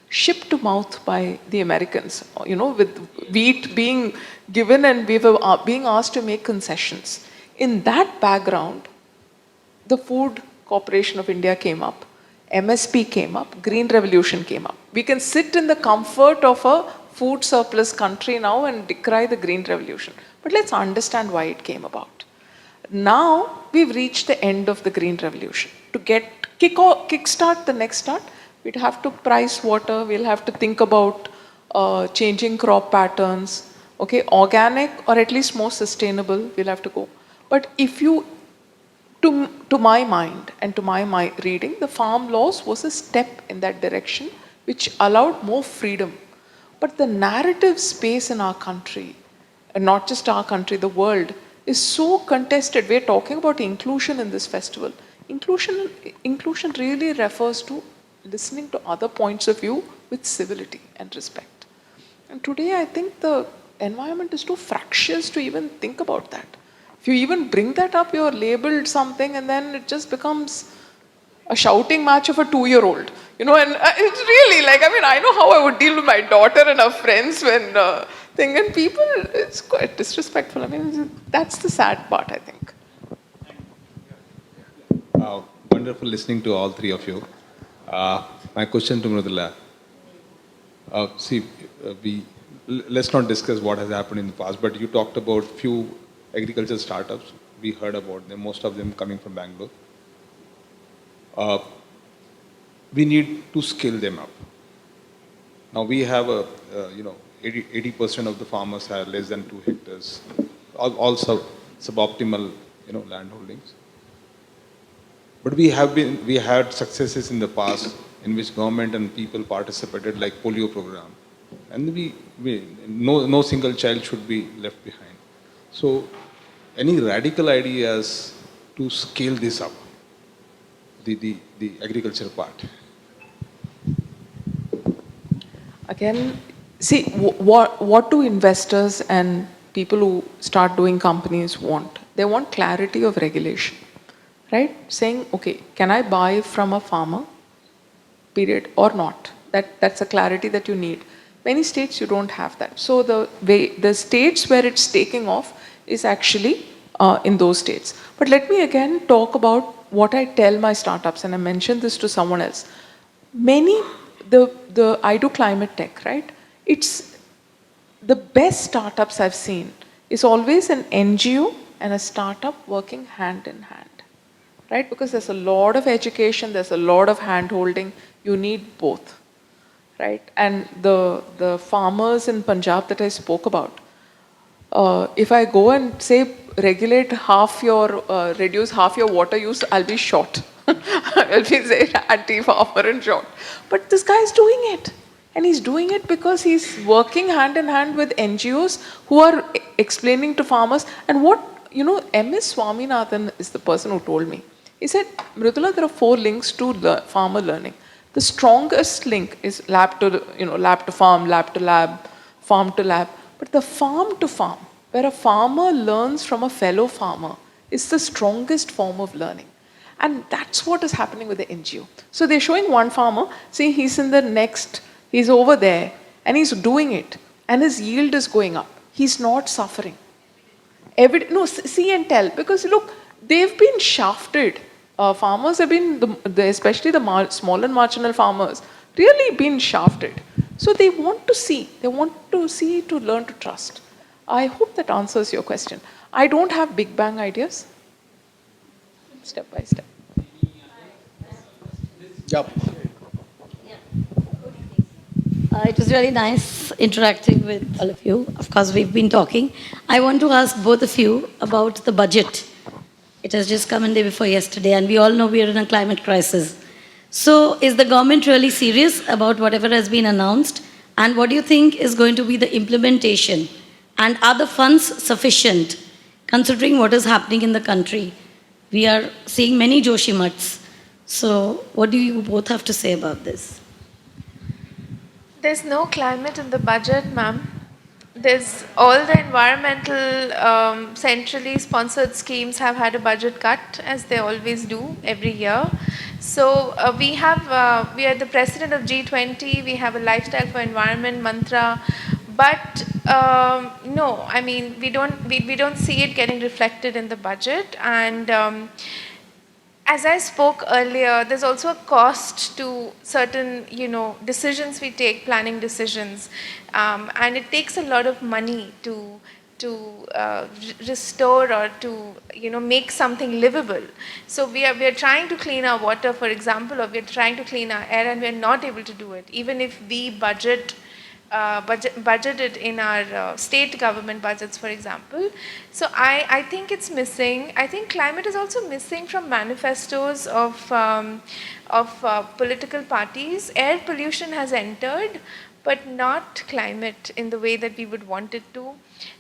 ship to mouth by the Americans, with wheat being given, and we were being asked to make concessions. In that background, the Food Corporation of India came up, MSP came up, Green Revolution came up. We can sit in the comfort of a food surplus country now and decry the Green Revolution. But let's understand why it came about. Now we've reached the end of the Green Revolution. To kickstart the next start, we'd have to price water, we'll have to think about changing crop patterns, okay, organic or at least more sustainable, we'll have to go. But if you, to my mind and to my reading, the farm laws was a step in that direction which allowed more freedom. But the narrative space in our country, and not just our country, the world, is so contested. We're talking about inclusion in this festival. Inclusion really refers to listening to other points of view with civility and respect. And today I think the environment is too fractious to even think about that. If you even bring that up, you're labeled something, and then it just becomes a shouting match of a 2-year-old. And it's really like, I know how I would deal with my daughter and her friends when and people, it's quite disrespectful. That's the sad part, I think. Wonderful listening to all three of you. My question to Mridula. Let's not discuss what has happened in the past, but you talked about few agricultural startups. We heard about them, most of them coming from Bangalore. We need to scale them up. Now we have 80% of the farmers have less than 2 hectares, also suboptimal, land holdings. But we had successes in the past in which government and people participated, like polio program, and no single child should be left behind. So, any radical ideas to scale this up, the agriculture part? Again, see, what do investors and people who start doing companies want? They want clarity of regulation, right? Saying, okay, can I buy from a farmer, period, or not? That's a clarity that you need. Many states you don't have that. So the states where it's taking off is actually in those states. But let me again talk about what I tell my startups, and I mentioned this to someone else. I do climate tech, right? It's the best startups I've seen is always an NGO and a startup working hand in hand, right? Because there's a lot of education, there's a lot of hand-holding. You need both, right? And the farmers in Punjab that I spoke about, if I go and say regulate reduce half your water use, I'll be shot. I'll be say anti-farmer and shot. But this guy is doing it. And he's doing it because he's working hand in hand with NGOs who are explaining to farmers. And M.S. Swaminathan is the person who told me. He said, Mridula, there are 4 links to farmer learning. The strongest link is lab to farm, lab to lab, farm to lab. But the farm to farm, where a farmer learns from a fellow farmer, is the strongest form of learning. And that's what is happening with the NGO. So they're showing one farmer, see, he's over there, and he's doing it, and his yield is going up. He's not suffering. See and tell, because look, they've been shafted. Farmers have been, especially the small and marginal farmers, really been shafted. So they want to see to learn to trust. I hope that answers your question. I don't have big bang ideas. Step by step. Yep. It was really nice interacting with all of you. Of course, we've been talking. I want to ask both of you about the budget. It has just come in day before yesterday, and we all know we are in a climate crisis. So, is the government really serious about whatever has been announced? And what do you think is going to be the implementation? And are the funds sufficient, considering what is happening in the country? We are seeing many Joshimats. So, what do you both have to say about this? There's no climate in the budget, ma'am. There's all the environmental centrally sponsored schemes have had a budget cut, as they always do every year. So we are the president of G20. We have a lifestyle for environment mantra, but no, I mean we don't see it getting reflected in the budget. And as I spoke earlier, there's also a cost to certain, decisions we take, planning decisions, and it takes a lot of money to restore or to make something livable. So we are trying to clean our water, for example, or we are trying to clean our air, and we are not able to do it, even if we budgeted in our state government budgets, for example. So I think it's missing. I think climate is also missing from manifestos of political parties. Air pollution has entered, but not climate in the way that we would want it to.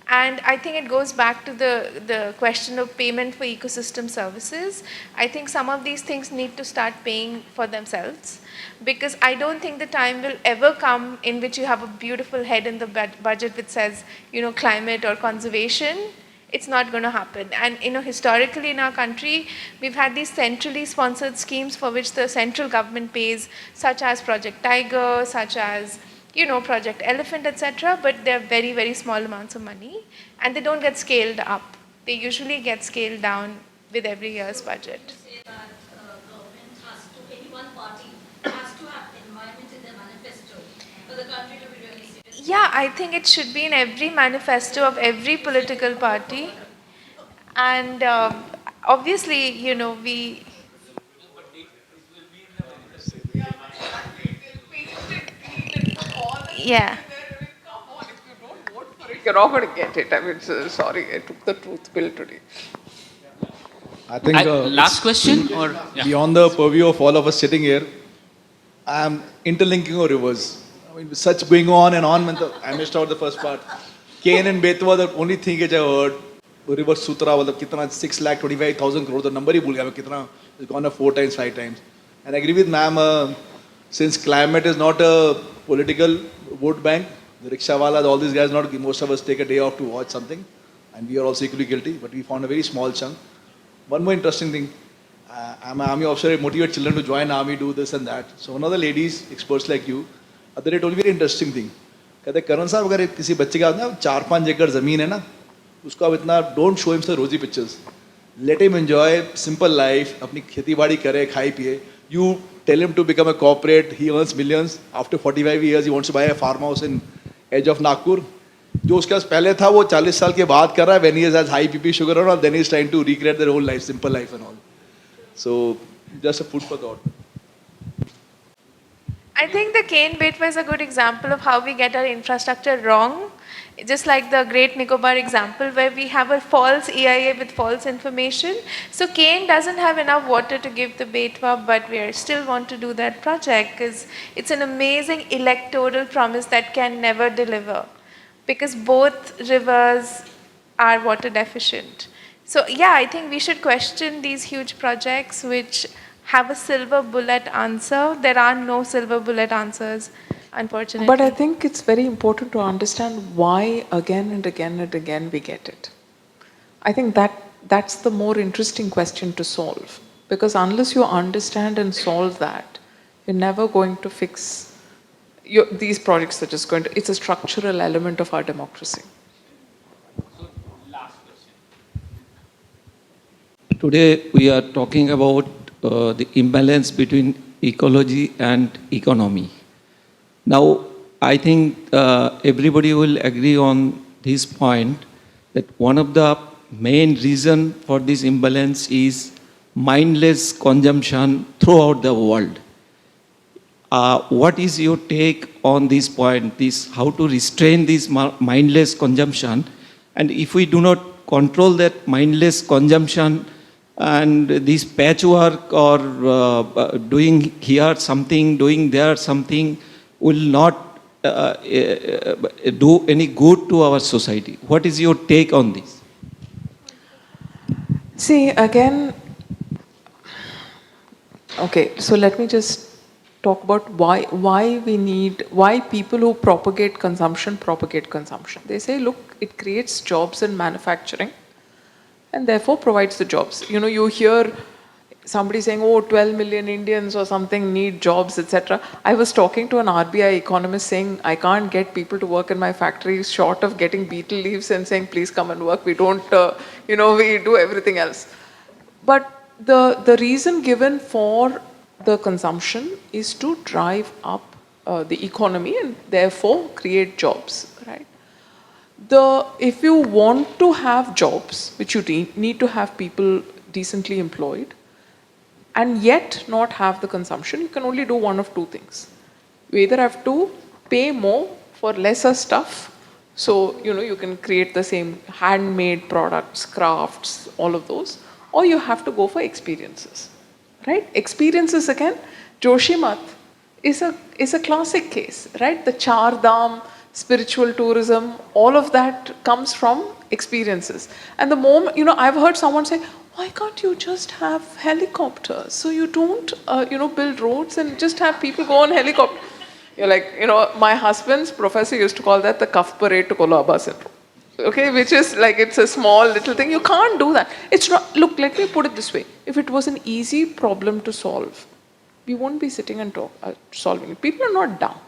And I think it goes back to the question of payment for ecosystem services. I think some of these things need to start paying for themselves, because I don't think the time will ever come in which you have a beautiful head in the budget which says, climate or conservation. It's not going to happen. And historically in our country, we've had these centrally sponsored schemes for which the central government pays, such as Project Tiger, such as Project Elephant, etc. But they're very, very small amounts of money, and they don't get scaled up. They usually get scaled down with every year's budget. Say that government has to, any one party has to have environment in their manifesto for the country to be really serious. Yeah, I think it should be in every manifesto of every political party. And obviously, we... Yeah. You're not going to get it. I mean, sorry, I took the truth pill today. I think last question or beyond the purview of all of us sitting here, I'm interlinking or reverse. I mean, with such going on and on, I missed out the first part. Kane and Betwa, the only thing which I heard, reverse sutra, kitna 6,25,000 crore, the number ही भूल गया मैं कितना, it's gone up 4 times, 5 times. And I agree with ma'am, since climate is not a political vote bank, the rickshawalas, all these guys, most of us take a day off to watch something, and we are also equally guilty, but we found a very small chunk. One more interesting thing, I'm an army officer, I motivate children to join army, do this and that. So one of the ladies, experts like you, other day told me a very interesting thing. कहते करण साहब अगर किसी बच्चे के हाथ में 4-5 एकड़ जमीन है ना, उसको आप इतना don't show him the rosy pictures. Let him enjoy simple life, अपनी खेती बाड़ी करे, खाए पिए. You tell him to become a corporate, he earns millions. After 45 years, he wants to buy a farmhouse in edge of Nagpur. जो उसके पास पहले था वो 40 साल के बाद कर रहा है, when he has high BP sugar and all, then he is trying to recreate their whole life, simple life and all. So just a food for thought. I think the cane Betwa is a good example of how we get our infrastructure wrong. Just like the Great Nicobar example, where we have a false EIA with false information. So cane doesn't have enough water to give the Betwa, but we still want to do that project because it's an amazing electoral promise that can never deliver, because both rivers are water deficient. So yeah, I think we should question these huge projects which have a silver bullet answer. There are no silver bullet answers, unfortunately. But I think it's very important to understand why again and again and again we get it. I think that's the more interesting question to solve. Because unless you understand and solve that, you're never going to fix these projects are just going to, it's a structural element of our democracy. Today we are talking about the imbalance between ecology and economy. Now, I think everybody will agree on this point that one of the main reason for this imbalance is mindless consumption throughout the world. What is your take on this point, this how to restrain this mindless consumption? And if we do not control that mindless consumption and this patchwork or doing here something, doing there something will not do any good to our society. What is your take on this? See, again, okay, so let me just talk about why people who propagate consumption. They say, look, it creates jobs in manufacturing and therefore provides the jobs. You know, you hear somebody saying, oh, 12 million Indians or something need jobs, etc. I was talking to an RBI economist saying, I can't get people to work in my factories short of getting beetle leaves and saying, please come and work. We don't, we do everything else. But the reason given for the consumption is to drive up the economy and therefore create jobs, right? If you want to have jobs, which you need to have people decently employed, and yet not have the consumption, you can only do one of two things. You either have to pay more for lesser stuff, so you can create the same handmade products, crafts, all of those, or you have to go for experiences, right? Experiences again, Joshimath is a classic case, right? The Char Dham, spiritual tourism, all of that comes from experiences. And the moment, I've heard someone say, why can't you just have helicopters? So you don't, build roads and just have people go on helicopter. You're like, my husband's professor used to call that the Kaf Parade to Kolaba syndrome. Okay, which is like, it's a small little thing. You can't do that. It's not, look, let me put it this way. If it was an easy problem to solve, we won't be sitting and solving it. People are not dumb.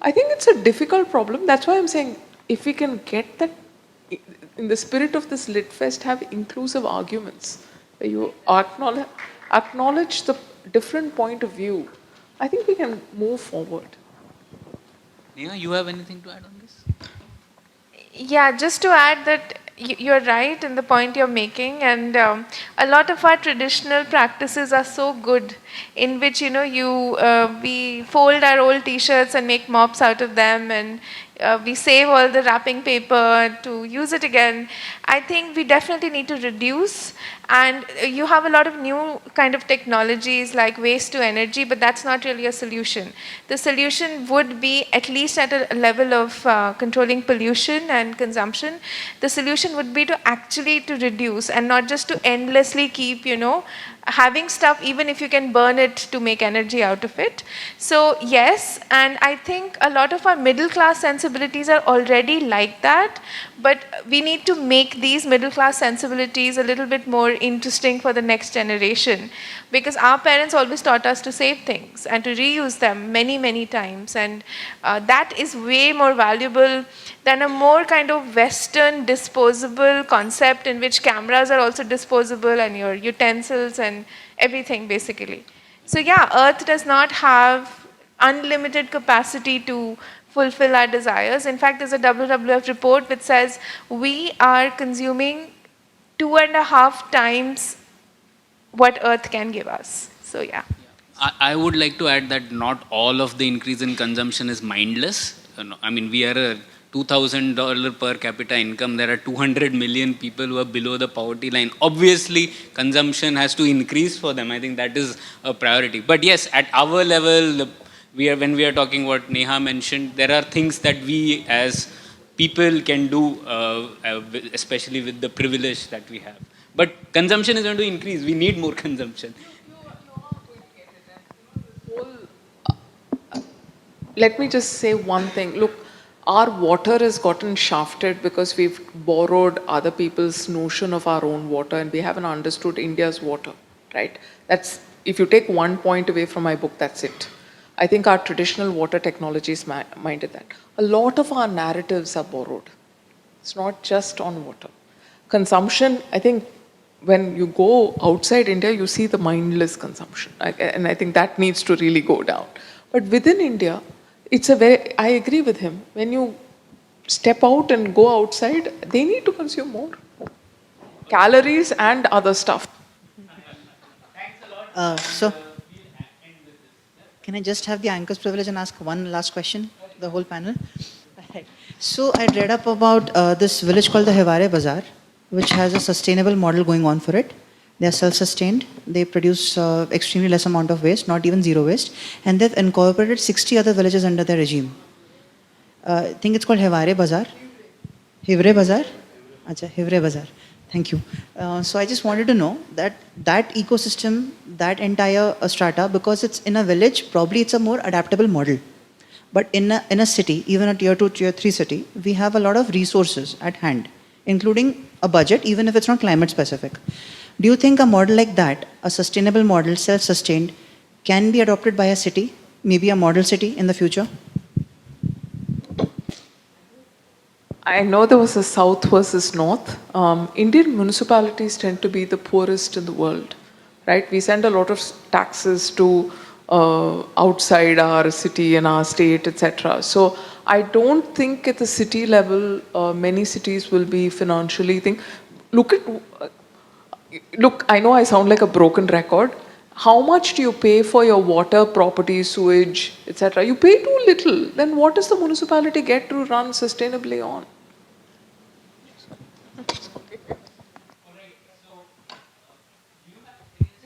I think it's a difficult problem. That's why I'm saying, if we can get that, in the spirit of this LitFest, have inclusive arguments, where you acknowledge the different point of view, I think we can move forward. Neha, you have anything to add on this? Yeah, just to add that you're right in the point you're making, and a lot of our traditional practices are so good, in which we fold our old t-shirts and make mops out of them, and we save all the wrapping paper to use it again. I think we definitely need to reduce, and you have a lot of new kind of technologies like waste to energy, but that's not really a solution. The solution would be, at least at a level of controlling pollution and consumption, the solution would be to actually to reduce and not just to endlessly keep, having stuff, even if you can burn it to make energy out of it. So yes, and I think a lot of our middle class sensibilities are already like that, but we need to make these middle class sensibilities a little bit more interesting for the next generation, because our parents always taught us to save things and to reuse them many times, and that is way more valuable than a more kind of Western disposable concept in which cameras are also disposable and your utensils and everything basically. So yeah, Earth does not have unlimited capacity to fulfill our desires. In fact, there's a WWF report which says we are consuming 2.5 times what Earth can give us. So yeah. I would like to add that not all of the increase in consumption is mindless. I mean, we are a $2,000 per capita income. There are 200 million people who are below the poverty line. Obviously, consumption has to increase for them. I think that is a priority. But yes, at our level, when we are talking what Neha mentioned, there are things that we as people can do, especially with the privilege that we have. But consumption is going to increase. We need more consumption. Let me just say one thing. Look, our water has gotten shafted because we've borrowed other people's notion of our own water and we haven't understood India's water, right? That's, if you take one point away from my book, that's it. I think our traditional water technologies minded that. A lot of our narratives are borrowed. It's not just on water. Consumption, I think when you go outside India, you see the mindless consumption. And I think that needs to really go down. But within India, I agree with him. When you step out and go outside, they need to consume more calories and other stuff. So, can I just have the anchor's privilege and ask one last question to the whole panel? So, I read up about this village called the Heware Bazaar, which has a sustainable model going on for it. They are self-sustained. They produce extremely less amount of waste, not even zero waste. And they've incorporated 60 other villages under their regime. I think it's called Heware Bazaar. Heware Bazaar? Acha, Heware Bazaar. Thank you. So I just wanted to know that ecosystem, that entire strata, because it's in a village, probably it's a more adaptable model. But in a city, even a tier 2, tier 3 city, we have a lot of resources at hand, including a budget, even if it's not climate specific. Do you think a model like that, a sustainable model, self-sustained, can be adopted by a city, maybe a model city in the future? I know there was a south versus north. Indian municipalities tend to be the poorest in the world, right? We send a lot of taxes to outside our city and our state, etc. So I don't think at the city level, many cities will be financially Look, I know I sound like a broken record. How much do you pay for your water, property, sewage, etc.? You pay too little. Then what does the municipality get to run sustainably on?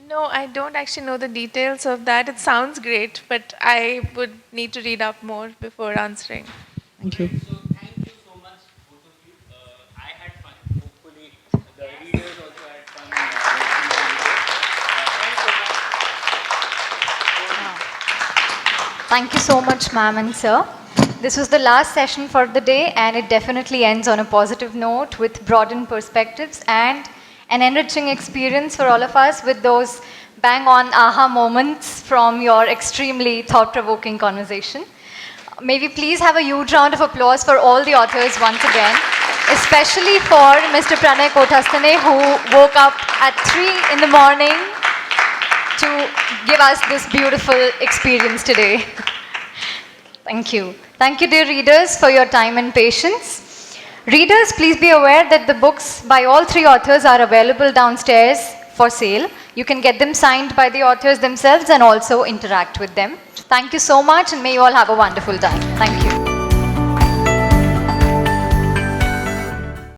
No, I don't actually know the details of that. It sounds great, but I would need to read up more before answering. Thank you. So thank you so much, both of you. I had fun. Hopefully, the readers also had fun. Thank you so much, ma'am and sir. This was the last session for the day, and it definitely ends on a positive note with broadened perspectives and an enriching experience for all of us with those bang-on aha moments from your extremely thought-provoking conversation. May we please have a huge round of applause for all the authors once again, especially for Mr. Pranay Kothastane, who woke up at 3 in the morning to give us this beautiful experience today. Thank you. Thank you, dear readers, for your time and patience. Readers, please be aware that the books by all 3 authors are available downstairs for sale. You can get them signed by the authors themselves and also interact with them. Thank you so much, and may you all have a wonderful time. Thank you.